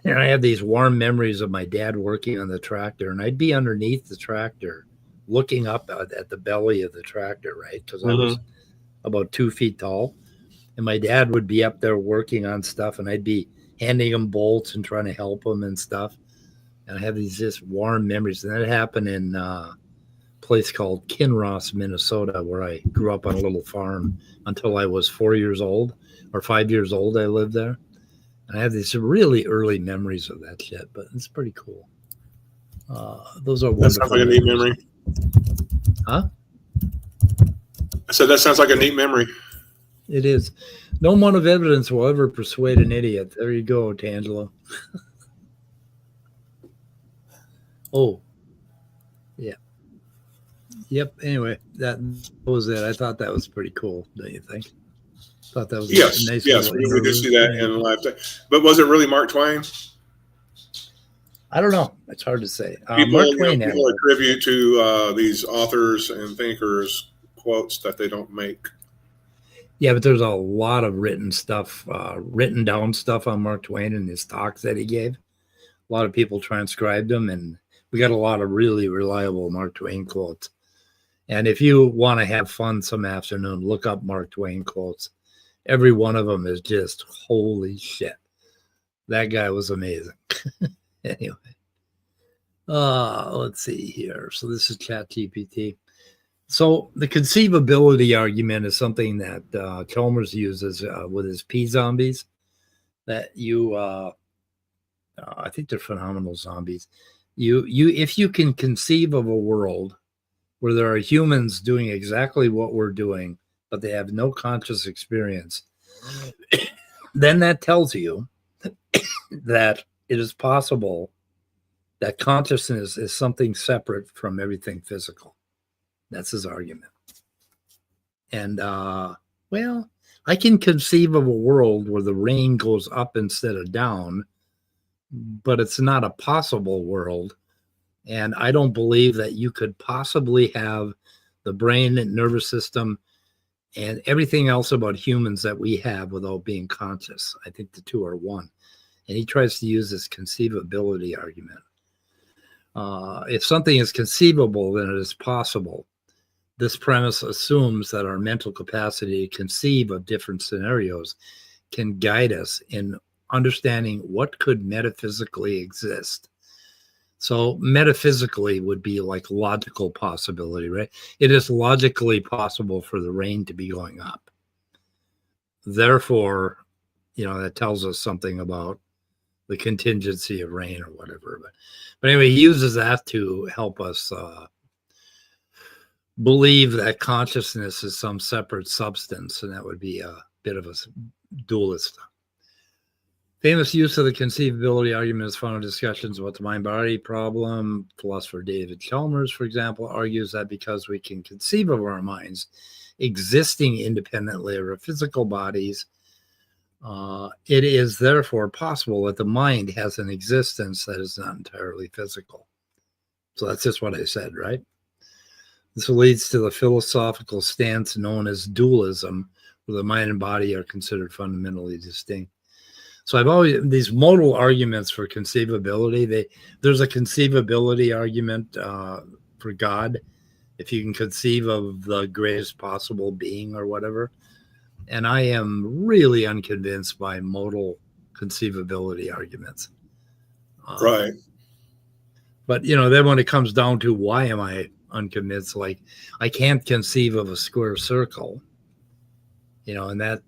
A: And I have these warm memories of my dad working on the tractor, and I'd be underneath the tractor looking up at the belly of the tractor, right? Because I was about 2 feet tall, and my dad would be up there working on stuff, and I'd be handing him bolts and trying to help him and stuff. And I have these just warm memories. And that happened in a place called Kinross, Minnesota, where I grew up on a little farm until I was 4 years old or 5 years old. I lived there. And I have these really early memories of that shit, but it's pretty cool. Those are wonderful.
B: That sounds like a neat memory.
A: Huh?
B: I said that sounds like a neat memory.
A: It is. No amount of evidence will ever persuade an idiot. There you go, Tangelo. Oh, yeah. Yep. Anyway, that was it. I thought that was pretty cool. Don't you think? Thought that was
B: yes.
A: A nice.
B: Yes, we do see that in lifetime. But was it really Mark Twain?
A: I don't know. It's hard to say.
B: People attribute to these authors and thinkers quotes that they don't make.
A: Yeah, but there's a lot of written stuff, written down stuff on Mark Twain and his talks that he gave. A lot of people transcribed them, and we got a lot of really reliable Mark Twain quotes. And if you want to have fun some afternoon, look up Mark Twain quotes. Every one of them is just holy shit. That guy was amazing. Anyway, let's see here. So this is ChatGPT. So the conceivability argument is something that Chalmers uses with his P zombies. That I think they're phenomenal zombies. If you can conceive of a world where there are humans doing exactly what we're doing, but they have no conscious experience, then that tells you that it is possible that consciousness is something separate from everything physical. That's his argument. And, well, I can conceive of a world where the rain goes up instead of down, but it's not a possible world. And I don't believe that you could possibly have the brain and nervous system and everything else about humans that we have without being conscious. I think the two are one. And he tries to use this conceivability argument. If something is conceivable, then it is possible. This premise assumes that our mental capacity to conceive of different scenarios can guide us in understanding what could metaphysically exist. So metaphysically would be like logical possibility, right? It is logically possible for the rain to be going up. Therefore, that tells us something about the contingency of rain or whatever. But anyway, he uses that to help us believe that consciousness is some separate substance, and that would be a bit of a dualist. Famous use of the conceivability argument is found in discussions about the mind-body problem. Philosopher David Chalmers, for example, argues that because we can conceive of our minds existing independently of our physical bodies, it is therefore possible that the mind has an existence that is not entirely physical. So that's just what I said, right? This leads to the philosophical stance known as dualism, where the mind and body are considered fundamentally distinct. So I've always, these modal arguments for conceivability, there's a conceivability argument for God. If you can conceive of the greatest possible being or whatever, And I am really unconvinced by modal conceivability arguments.
B: Right.
A: But, then when it comes down to why am I unconvinced, like I can't conceive of a square circle, and that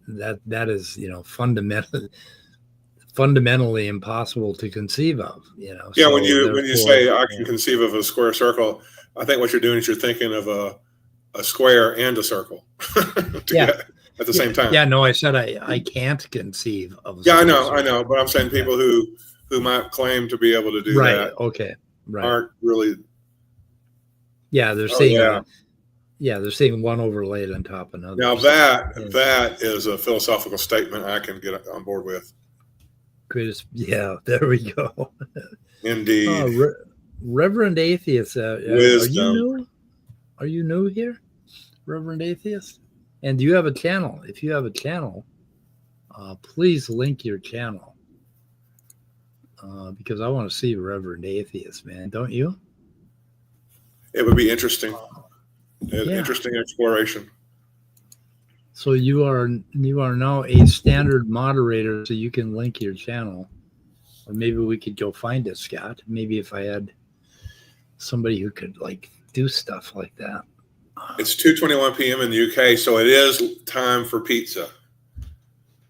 A: is, fundamentally impossible to conceive of,
B: Yeah,
A: So
B: when you say I can conceive of a square circle, I think what you're doing is you're thinking of a square and a circle at the same time.
A: Yeah, no, I said I can't conceive of a
B: Yeah,
A: square
B: I know, but I'm saying people who might claim to be able to do that aren't really.
A: Yeah, they're saying they're saying one overlaid on top of another.
B: Now that is a philosophical statement I can get on board with.
A: There we go.
B: Indeed.
A: Reverend Atheist,
B: Wisdom.
A: Are you new here, Reverend Atheist? And do you have a channel? If you have a channel, please link your channel. Because I want to see Reverend Atheist, man. Don't you?
B: It would be interesting. Interesting exploration.
A: So you are now a standard moderator, so you can link your channel. Or maybe we could go find it, Scott. Maybe if I had somebody who could do stuff like that.
B: It's 2:21 p.m. in the UK, so it is time for pizza.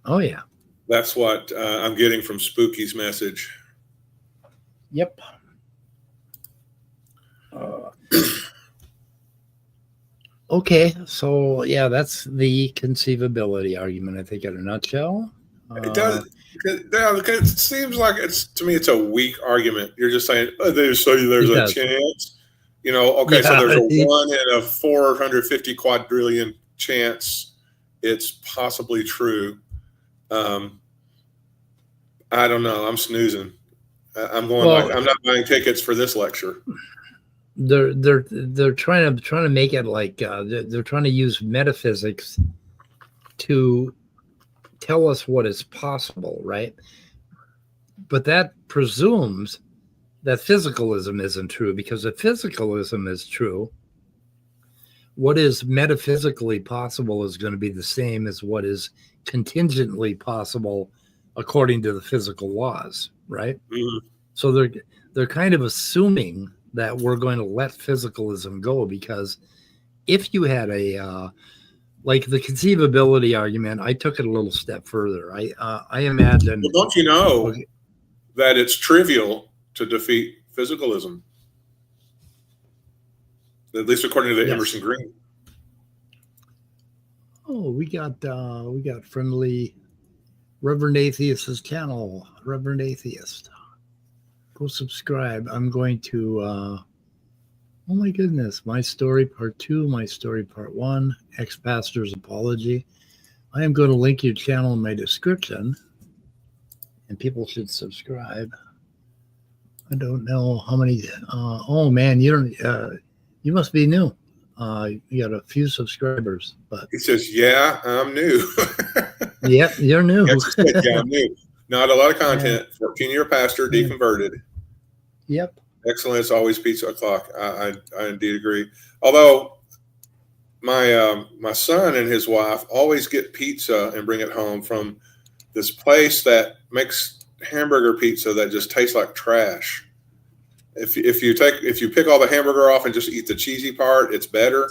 A: Oh yeah.
B: That's what I'm getting from Spooky's message.
A: Yep. Okay, so that's the conceivability argument, I think, in a nutshell.
B: It does. It seems like to me it's a weak argument. You're just saying there's a chance. So there's a 1 in a 450 quadrillion chance it's possibly true. I don't know. I'm snoozing. I'm going. I'm not buying tickets for this lecture.
A: They're trying to make it like they're trying to use metaphysics to tell us what is possible, right? But that presumes that physicalism isn't true, because if physicalism is true, what is metaphysically possible is going to be the same as what is contingently possible according to the physical laws, right?
B: Mm-hmm.
A: So they're kind of assuming that we're going to let physicalism go, because if you had a like the conceivability argument, I took it a little step further. I imagine.
B: Well, don't you know that it's trivial to defeat physicalism? At least according to the Emerson Green.
A: Oh, we got friendly Reverend Atheist's channel. Reverend Atheist, go subscribe. I'm going to. Oh my goodness! My story part 2, my story part 1, ex-pastor's apology. I am going to link your channel in my description, and people should subscribe. I don't know how many. Oh man, you don't. You must be new. You got a few subscribers, but
B: he says, "Yeah, I'm new."
A: Yep, you're new.
B: Yeah, I'm new. Not a lot of content. 14-year pastor, deconverted.
A: Yep.
B: Excellence, always pizza o'clock. I indeed agree. Although my son and his wife always get pizza and bring it home from this place that makes hamburger pizza that just tastes like trash. If you pick all the hamburger off and just eat the cheesy part, it's better.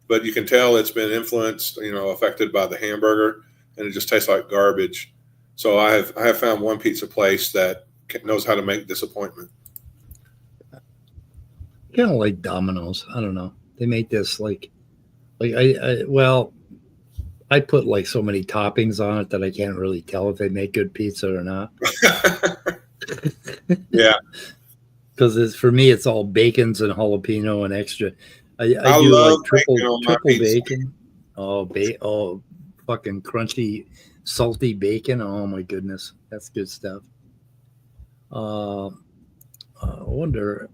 B: But you can tell it's been influenced, affected by the hamburger, and it just tastes like garbage. So I have found one pizza place that knows how to make disappointment.
A: Kind of like Domino's. I don't know. They make this I put like so many toppings on it that I can't really tell if they make good pizza or not.
B: Yeah.
A: Because for me, it's all bacons and jalapeno and extra. I do
B: love
A: like triple
B: bacon.
A: bacon. Oh, fucking crunchy, salty bacon. Oh my goodness, that's good stuff. I wonder.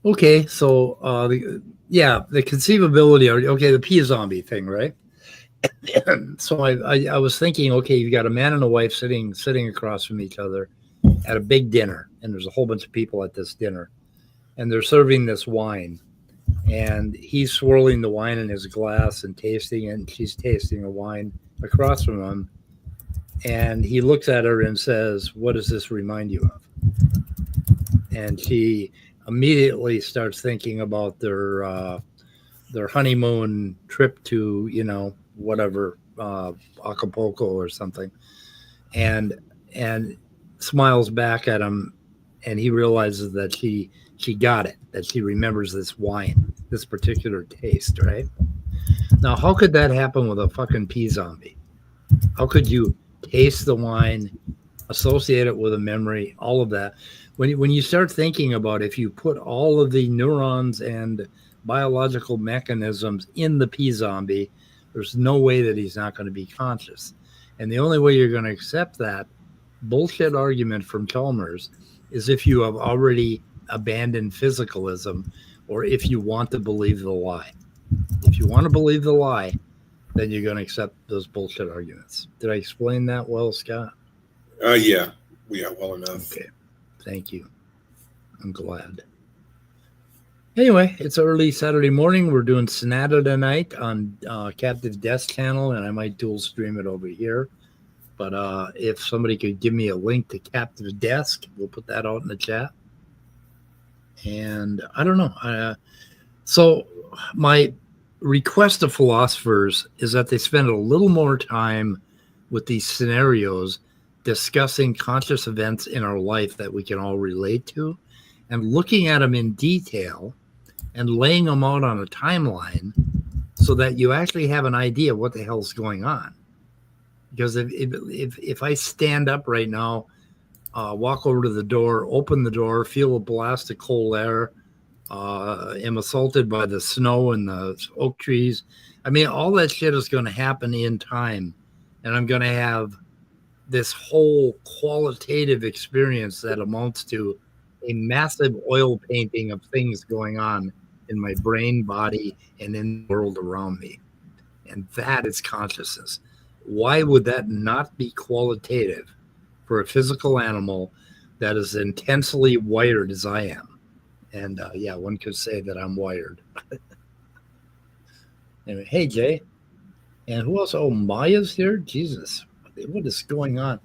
A: Okay, so the conceivability. Okay, the pea zombie thing, right? So I was thinking, okay, you got a man and a wife sitting across from each other at a big dinner, and there's a whole bunch of people at this dinner, and they're serving this wine, and he's swirling the wine in his glass and tasting it, and she's tasting the wine across from him. And he looks at her and says, "What does this remind you of?" And she immediately starts thinking about their honeymoon trip to, whatever, Acapulco or something, and smiles back at him, and he realizes that she got it, that she remembers this wine, this particular taste, right? Now, how could that happen with a fucking pea zombie? How could you taste the wine, associate it with a memory, all of that? When you start thinking about, if you put all of the neurons and biological mechanisms in the pea zombie, there's no way that he's not going to be conscious. And the only way you're going to accept that bullshit argument from Chalmers is if you have already abandoned physicalism, or if you want to believe the lie. If you want to believe the lie, then you're going to accept those bullshit arguments. Did I explain that well, Scott?
B: Yeah, well enough.
A: Okay, thank you. I'm glad. Anyway, it's early Saturday morning. We're doing Sonata tonight on Captive Desk channel, and I might dual stream it over here. But if somebody could give me a link to Captive Desk, we'll put that out in the chat. And I don't know. So my request of philosophers is that they spend a little more time with these scenarios, discussing conscious events in our life that we can all relate to, and looking at them in detail and laying them out on a timeline so that you actually have an idea what the hell's going on. Because if I stand up right now, walk over to the door, open the door, feel a blast of cold air, am assaulted by the snow and the oak trees, I mean, all that shit is going to happen in time. And I'm going to have this whole qualitative experience that amounts to a massive oil painting of things going on in my brain, body, and in the world around me. And that is consciousness. Why would that not be qualitative for a physical animal that is intensely wired as I am? And yeah, one could say that I'm wired. Anyway, hey, Jay. And who else? Oh, Maya's here? Jesus. What is going on?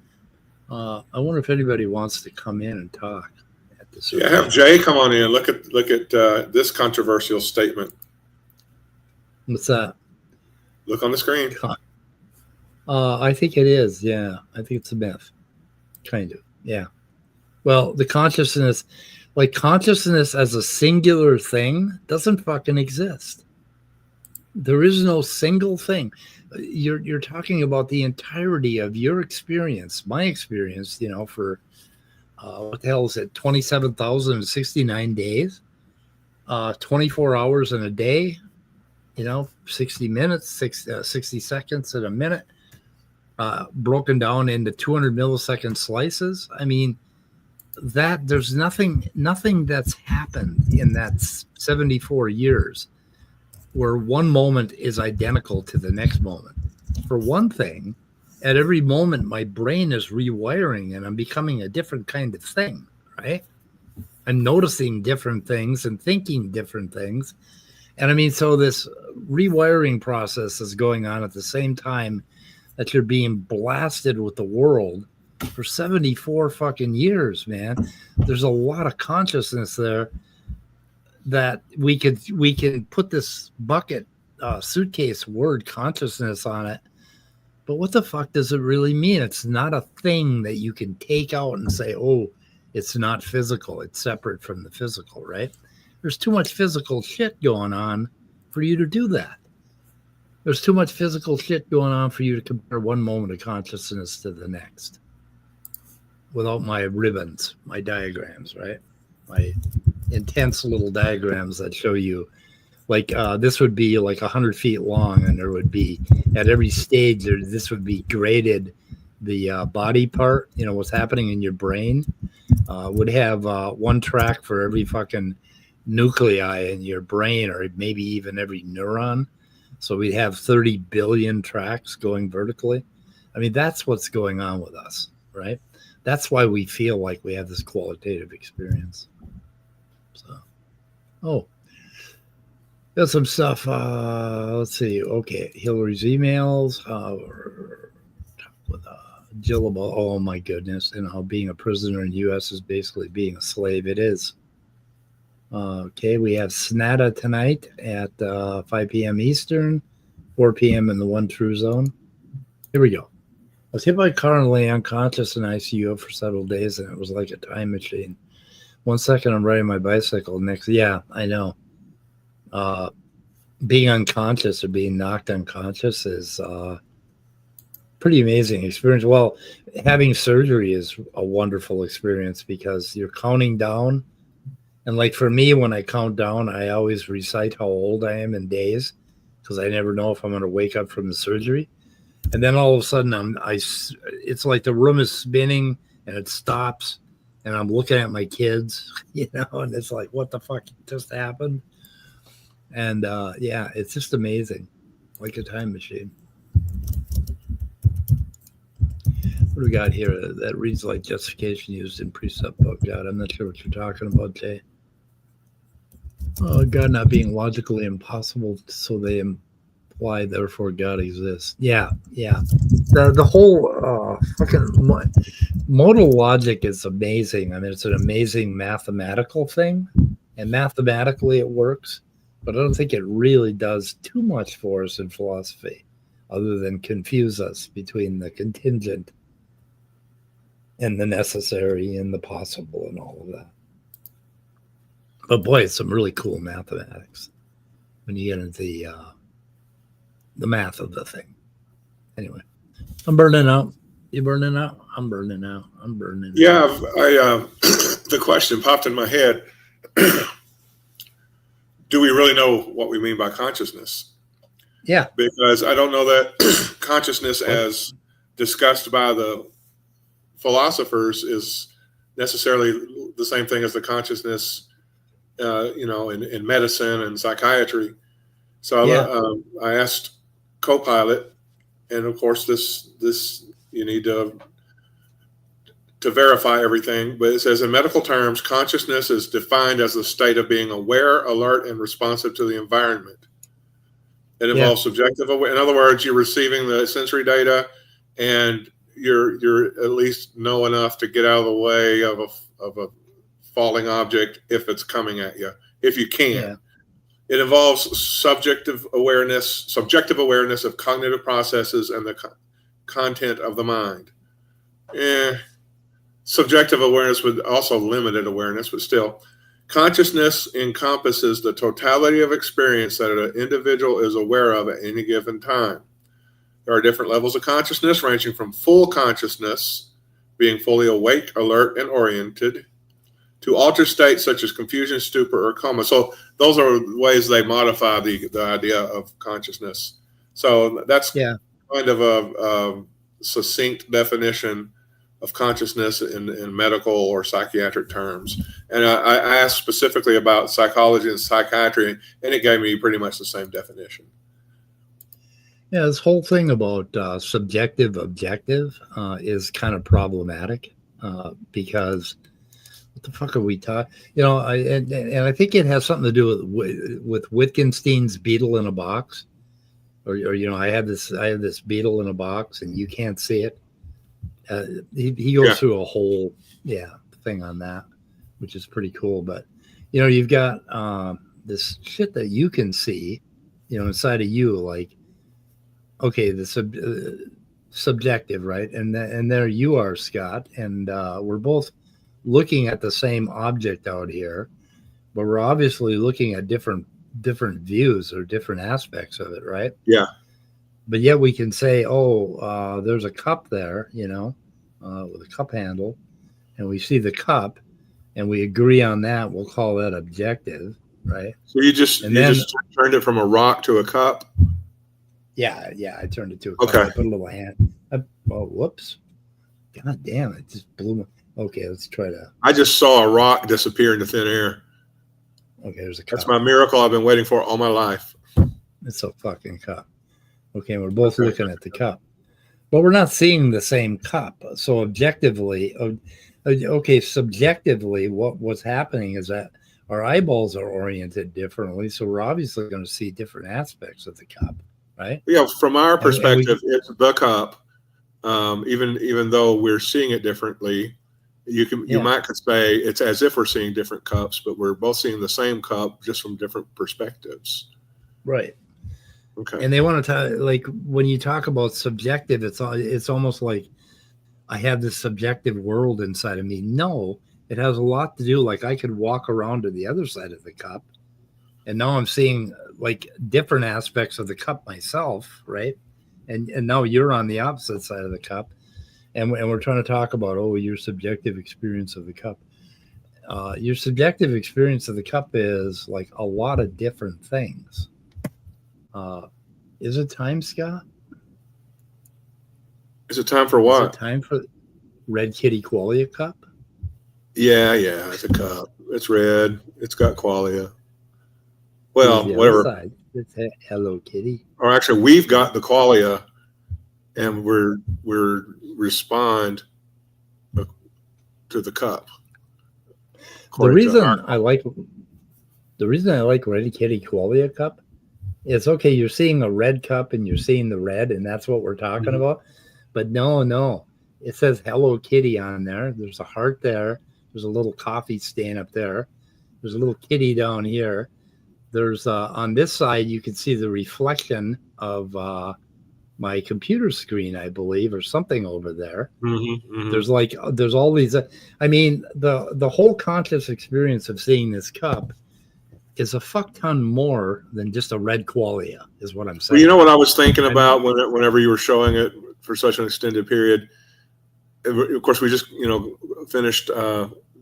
A: I wonder if anybody wants to come in and talk.
B: Yeah, have Jay come on in. Look at this controversial statement.
A: What's that?
B: Look on the screen.
A: I think it is. Yeah, I think it's a myth. Kind of. Yeah. Well, the consciousness, like consciousness as a singular thing, doesn't fucking exist. There is no single thing. You're talking about the entirety of your experience, my experience, for what the hell is it? 27,069 days, 24 hours in a day, 60 minutes, 60 seconds in a minute, broken down into 200 millisecond slices. I mean, that there's nothing that's happened in that 74 years where one moment is identical to the next moment. For one thing, at every moment, my brain is rewiring and I'm becoming a different kind of thing, right? I'm noticing different things and thinking different things. And I mean, so this rewiring process is going on at the same time that you're being blasted with the world for 74 fucking years, man. There's a lot of consciousness there that we can put this bucket suitcase word consciousness on it. But what the fuck does it really mean? It's not a thing that you can take out and say, oh, it's not physical. It's separate from the physical, right? There's too much physical shit going on for you to do that. There's too much physical shit going on for you to compare one moment of consciousness to the next without my ribbons, my diagrams, right? My intense little diagrams that show you, like this would be like 100 feet long, and there would be at every stage this would be graded. The body part, what's happening in your brain, would have one track for every fucking nuclei in your brain, or maybe even every neuron. So we'd have 30 billion tracks going vertically. I mean, that's what's going on with us, right? That's why we feel like we have this qualitative experience. So, Got some stuff. Let's see. Okay, Hillary's emails. With Jill about, oh my goodness, and how being a prisoner in the U.S. is basically being a slave. It is. Okay, we have Snada tonight at 5 p.m. Eastern, 4 p.m. in the One True Zone. Here we go. I was hit by a car and lay unconscious in ICU for several days, and it was like a time machine. 1 second, I'm riding my bicycle. Next, yeah, I know. Being unconscious or being knocked unconscious is pretty amazing experience. Well, having surgery is a wonderful experience because you're counting down. And like for me, when I count down, I always recite how old I am in days because I never know if I'm going to wake up from the surgery. And then all of a sudden, it's like the room is spinning and it stops, and I'm looking at my kids, and it's like, what the fuck just happened? And yeah, it's just amazing, like a time machine. What do we got here that reads like justification used in precept book? God, I'm not sure what you're talking about, Jay. Oh, God not being logically impossible, so they imply therefore God exists. Yeah. The whole fucking modal logic is amazing. I mean, it's an amazing mathematical thing, and mathematically it works, but I don't think it really does too much for us in philosophy, other than confuse us between the contingent and the necessary and the possible and all of that. But boy, it's some really cool mathematics when you get into the math of the thing. Anyway, I'm burning out. You burning out? I'm burning out. I'm burning out.
B: Yeah, the question popped in my head. Do we really know what we mean by consciousness?
A: Yeah.
B: Because I don't know that consciousness as discussed by the philosophers is necessarily the same thing as the consciousness, in medicine and psychiatry. So I asked Copilot, and of course this you need to verify everything, but it says in medical terms, consciousness is defined as the state of being aware, alert, and responsive to the environment. It involves subjective awareness. In other words, you're receiving the sensory data, and you're at least know enough to get out of the way of a falling object if it's coming at you, if you can. Yeah. It involves subjective awareness of cognitive processes and the content of the mind. Subjective awareness with also limited awareness, but still. Consciousness encompasses the totality of experience that an individual is aware of at any given time. There are different levels of consciousness, ranging from full consciousness, being fully awake, alert, and oriented, to altered states such as confusion, stupor, or coma. So those are ways they modify the idea of consciousness. So that's kind of a succinct definition of consciousness in medical or psychiatric terms. And I asked specifically about psychology and psychiatry, and it gave me pretty much the same definition.
A: Yeah, this whole thing about subjective objective is kind of problematic because what the fuck are we talking? And I think it has something to do with Wittgenstein's beetle in a box, or I have this beetle in a box and you can't see it. He goes through a whole thing on that, which is pretty cool. But you've got this shit that you can see, inside of you, like. Okay, the subjective, right? And there you are, Scott, and we're both looking at the same object out here, but we're obviously looking at different views or different aspects of it, right?
B: Yeah.
A: But yet we can say, there's a cup there, with a cup handle, and we see the cup, and we agree on that. We'll call that objective, right?
B: So you just turned it from a rock to a cup.
A: Yeah, I turned it to a cup. Okay. I put a little hand. Whoops. God damn, it just blew me. Okay, let's try to.
B: I just saw a rock disappear into thin air.
A: Okay, there's a cup.
B: That's my miracle I've been waiting for all my life.
A: It's a fucking cup. Okay, we're both looking at the cup. But we're not seeing the same cup. So objectively, subjectively, what's happening is that our eyeballs are oriented differently, so we're obviously going to see different aspects of the cup, right?
B: Yeah, from our perspective, it's the cup. Even though we're seeing it differently, you might could say it's as if we're seeing different cups, but we're both seeing the same cup just from different perspectives.
A: Right.
B: Okay.
A: And they want to talk, like when you talk about subjective, it's almost like I have this subjective world inside of me. No, it has a lot to do. Like I could walk around to the other side of the cup, and now I'm seeing like different aspects of the cup myself, right? And now you're on the opposite side of the cup, and we're trying to talk about your subjective experience of the cup. Your subjective experience of the cup is like a lot of different things. Is it time, Scott?
B: Is it time for what?
A: Is it time for Red Kitty Qualia cup?
B: Yeah, it's a cup. It's red. It's got qualia. Well, whatever.
A: It's Hello Kitty.
B: Or actually, we've got the qualia, and we're respond to the cup.
A: The reason I like Red Kitty Qualia cup, it's okay. You're seeing a red cup and you're seeing the red, and that's what we're talking about. But no, it says Hello Kitty on there. There's a heart there. There's a little coffee stain up there. There's a little kitty down here. There's on this side, you can see the reflection of my computer screen, I believe, or something over there. There's all these. I mean, the whole conscious experience of seeing this cup is a fuck ton more than just a red qualia, is what I'm saying.
B: Well, you know what I was thinking about whenever you were showing it for such an extended period. Of course, we just finished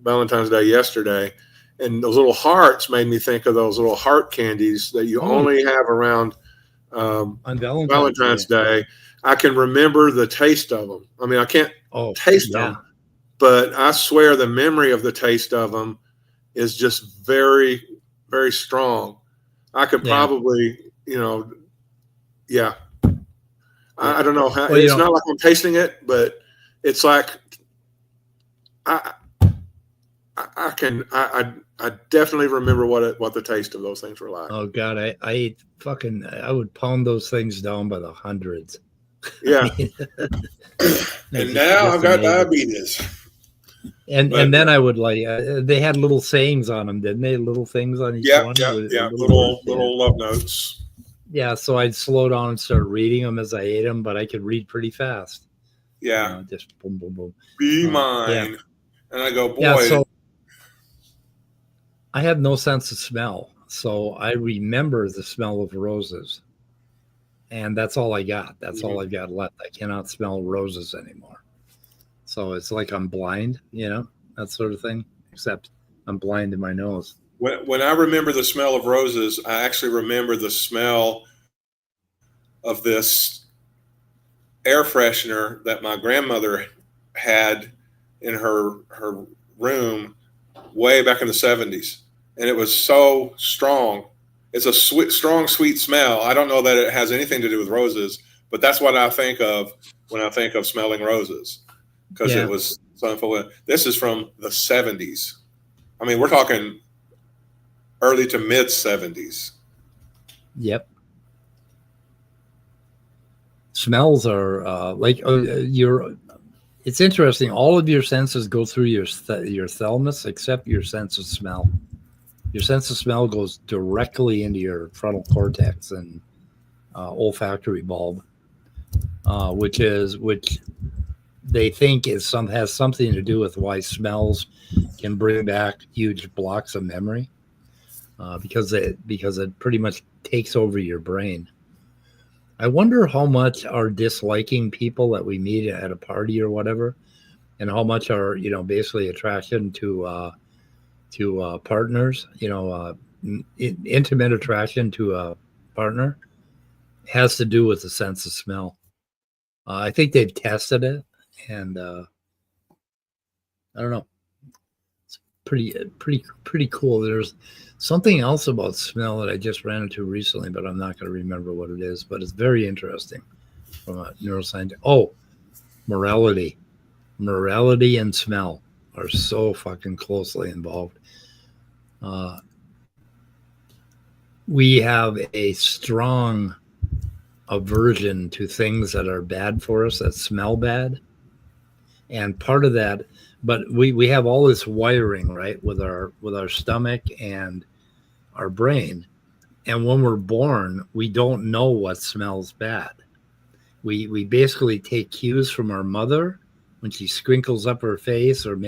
B: Valentine's Day yesterday, and those little hearts made me think of those little heart candies that you only have around on Valentine's Day. I can remember the taste of them. I mean, I can't taste them, but I swear the memory of the taste of them is just very, very strong. I could probably, I don't know how. It's not like I'm tasting it, but it's like I definitely remember what the taste of those things were like.
A: Oh God, I would pound those things down by the hundreds.
B: Yeah. And now I've got diabetes.
A: And then I would they had little sayings on them, didn't they? Little things on each one.
B: Yeah. Little love notes.
A: Yeah, so I'd slow down and start reading them as I ate them, but I could read pretty fast.
B: Yeah.
A: Just boom, boom, boom.
B: Be mine. Yeah. And I go, boy.
A: Yeah, so I have no sense of smell. So I remember the smell of roses. And that's all I got. That's all I've got left. I cannot smell roses anymore. So it's like I'm blind, that sort of thing, except I'm blind in my nose.
B: When I remember the smell of roses, I actually remember the smell of this air freshener that my grandmother had in her room way back in the 70s. And it was so strong. It's a strong, sweet smell. I don't know that it has anything to do with roses, but that's what I think of when I think of smelling roses, because it was so. This is from the 70s. I mean, we're talking early to mid 70s.
A: Yep. Smells are it's interesting. All of your senses go through your thalamus except your sense of smell. Your sense of smell goes directly into your frontal cortex and olfactory bulb, which they think has something to do with why smells can bring back huge blocks of memory, because it pretty much takes over your brain. I wonder how much are disliking people that we meet at a party or whatever, and how much are basically attraction to partners, intimate attraction to a partner has to do with the sense of smell. I think they've tested it, and I don't know. It's pretty cool. There's something else about smell that I just ran into recently, but I'm not going to remember what it is. But it's very interesting from a neuroscientist. Oh, morality and smell are so fucking closely involved. We have a strong aversion to things that are bad for us, that smell bad. And part of that, but we have all this wiring, right, with our stomach and our brain. And when we're born, we don't know what smells bad. We basically take cues from our mother when she sprinkles up her face or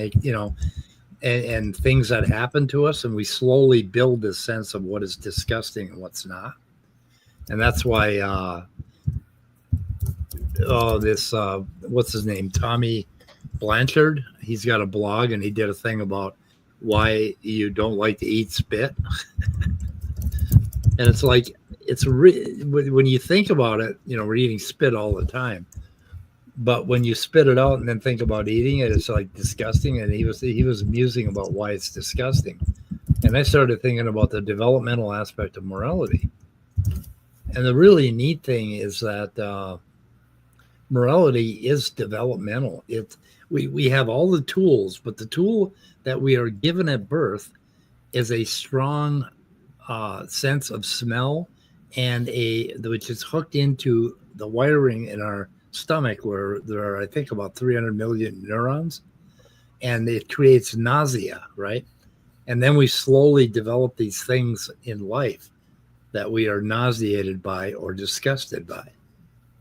A: and things that happen to us, and we slowly build this sense of what is disgusting and what's not. And that's why what's his name, Tommy Blanchard, he's got a blog, and he did a thing about why you don't like to eat spit. And it's like, when you think about it, we're eating spit all the time, but when you spit it out and then think about eating it, it's like disgusting. And he was musing about why it's disgusting. And I started thinking about the developmental aspect of morality. And the really neat thing is that morality is developmental. We have all the tools, but the tool that we are given at birth is a strong sense of smell, and which is hooked into the wiring in our stomach, where there are, I think, about 300 million neurons, and it creates nausea, right? And then we slowly develop these things in life that we are nauseated by or disgusted by.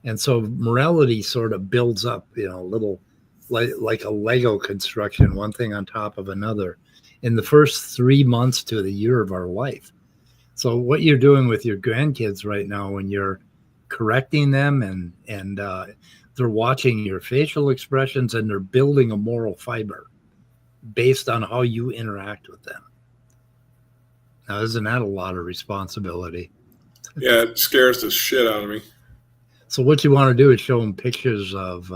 A: And so morality sort of builds up, little like a Lego construction, one thing on top of another, in the first 3 months to the year of our life. So what you're doing with your grandkids right now, when you're correcting them and they're watching your facial expressions, and they're building a moral fiber based on how you interact with them. Now, isn't that a lot of responsibility?
B: Yeah, it scares the shit out of me.
A: So what you want to do is show them pictures of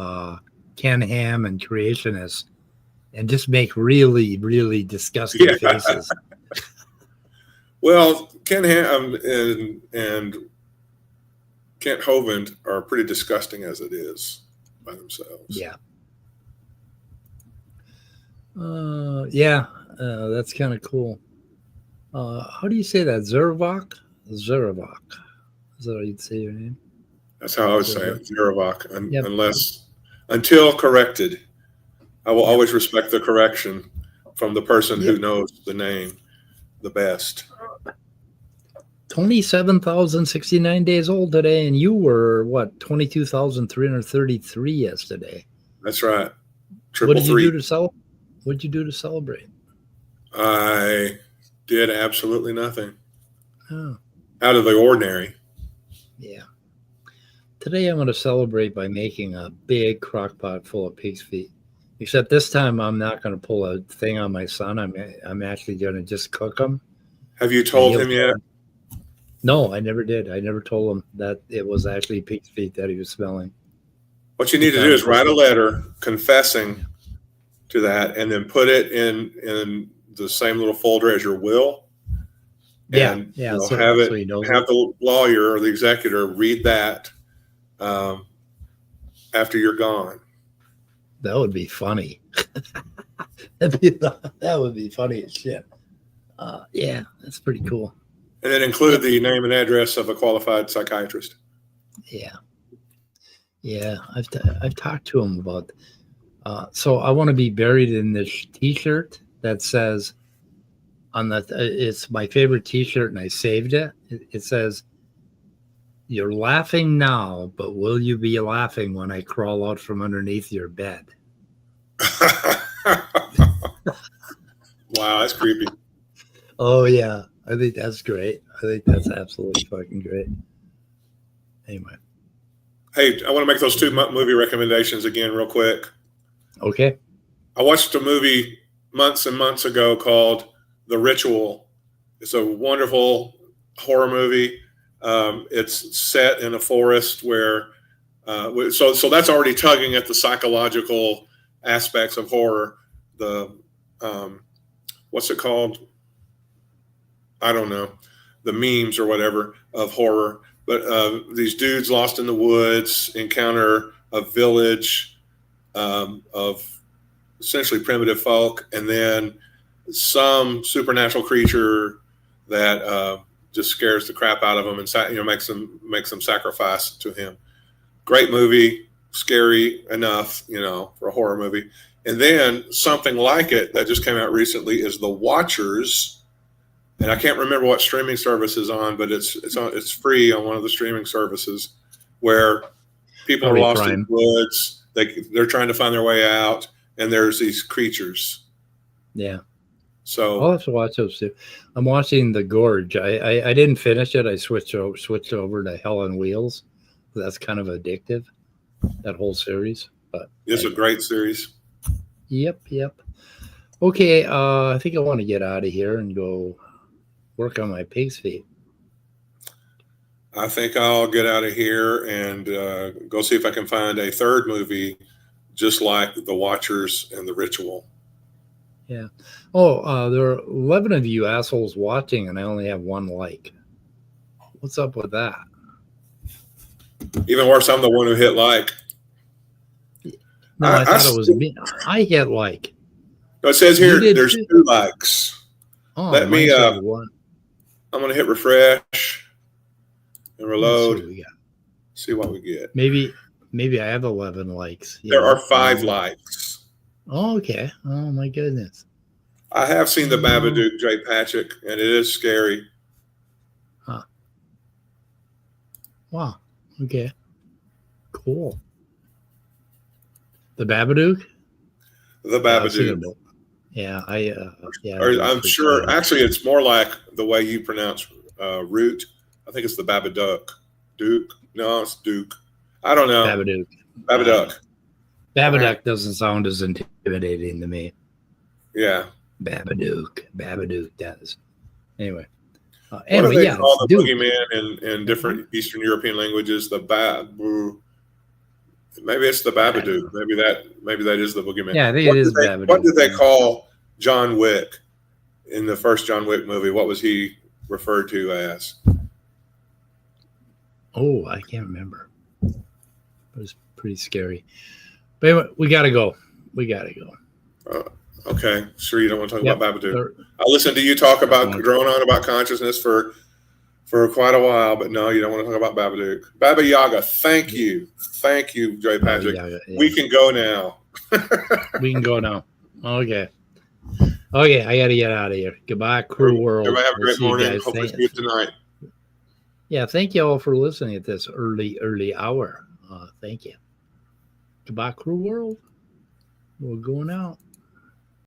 A: Ken Ham and creationists, and just make really, really disgusting faces.
B: Well, Ken Ham and Kent Hovind are pretty disgusting as it is by themselves.
A: Yeah. That's kind of cool. How do you say that? Zeravok? Zeravok. Is that how you'd say your name?
B: That's how I would say it, Zeravok. Until corrected. I will always respect the correction from the person who knows the name the best.
A: 27,069 days old today, and you were, 22,333 yesterday.
B: That's right.
A: What did you do to celebrate?
B: I did absolutely nothing.
A: Oh.
B: Out of the ordinary.
A: Yeah. Today I'm going to celebrate by making a big crock pot full of pig's feet. Except this time I'm not going to pull a thing on my son. I'm actually going to just cook them.
B: Have you told him yet?
A: No, I never did. I never told him that it was actually pig's feet that he was smelling.
B: What you need to do is write a letter confessing to that, and then put it in the same little folder as your will. And have the lawyer or the executor read that after you're gone.
A: That would be funny. That would be funny as shit. Yeah, that's pretty cool.
B: And then include the name and address of a qualified psychiatrist.
A: Yeah, I've talked to him about. So I want to be buried in this T-shirt that says, it's my favorite T-shirt, and I saved it. It says, "You're laughing now, but will you be laughing when I crawl out from underneath your bed?"
B: Wow, that's creepy.
A: Oh yeah, I think that's great. I think that's absolutely fucking great. Anyway.
B: Hey, I want to make those two movie recommendations again real quick.
A: Okay.
B: I watched a movie months and months ago called The Ritual. It's a wonderful horror movie. It's set in a forest where, so that's already tugging at the psychological aspects of horror. The, what's it called? I don't know. The memes or whatever of horror. But these dudes lost in the woods encounter a village of essentially primitive folk, and then some supernatural creature that just scares the crap out of them and makes them sacrifice to him. Great movie, scary enough, for a horror movie. And then something like it that just came out recently is The Watchers, and I can't remember what streaming service is on, but it's free on one of the streaming services, where people are lost in the woods. They're trying to find their way out, and there's these creatures.
A: Yeah.
B: So
A: I'll have to watch those too. I'm watching The Gorge. I didn't finish it. I switched over to Hell on Wheels. That's kind of addictive, that whole series. But
B: it's a great series.
A: Yep. Okay, I think I want to get out of here and go work on my pig's feet.
B: I think I'll get out of here and go see if I can find a third movie just like The Watchers and The Ritual.
A: Yeah. Oh, there are 11 of you assholes watching, and I only have 1 like. What's up with that?
B: Even worse, I'm the one who hit like.
A: No, I thought it was me. I hit like.
B: No, it says here there's 2 likes.
A: Oh,
B: let me. I'm going to hit refresh and reload. See what we get.
A: Maybe I have 11 likes.
B: There are 5 likes.
A: Oh, okay. Oh my goodness.
B: I have seen the Babadook, Jay Patrick, and it is scary.
A: Huh. Wow. Okay. Cool. The Babadook?
B: The Babadook.
A: Yeah,
B: I'm sure. Actually, it's more like the way you pronounce root. I think it's the Babadook. Duke? No, it's Duke. I don't know. Babadook.
A: Babadook doesn't sound as intimidating to me.
B: Yeah.
A: Babadook does. Anyway.
B: What do they call the boogeyman in different Eastern European languages? Maybe it's the Babadook. Maybe that is the boogeyman.
A: Yeah, I think it is Babadook.
B: What did they call John Wick in the first John Wick movie? What was he referred to as?
A: Oh, I can't remember. It was pretty scary. But anyway, we got to go.
B: Okay. Sure, you don't want to talk about Babadook. I listened to you talk about drone on about consciousness for quite a while, but no, you don't want to talk about Babadook. Baba Yaga, thank you, Jay Patrick. Yaga, yeah. We can go now.
A: Okay, I got to get out of here. Goodbye, crew world.
B: Everybody have a great morning. Hopefully see you tonight.
A: Yeah, thank you all for listening at this early hour. Thank you. Goodbye, crew world. We're going out.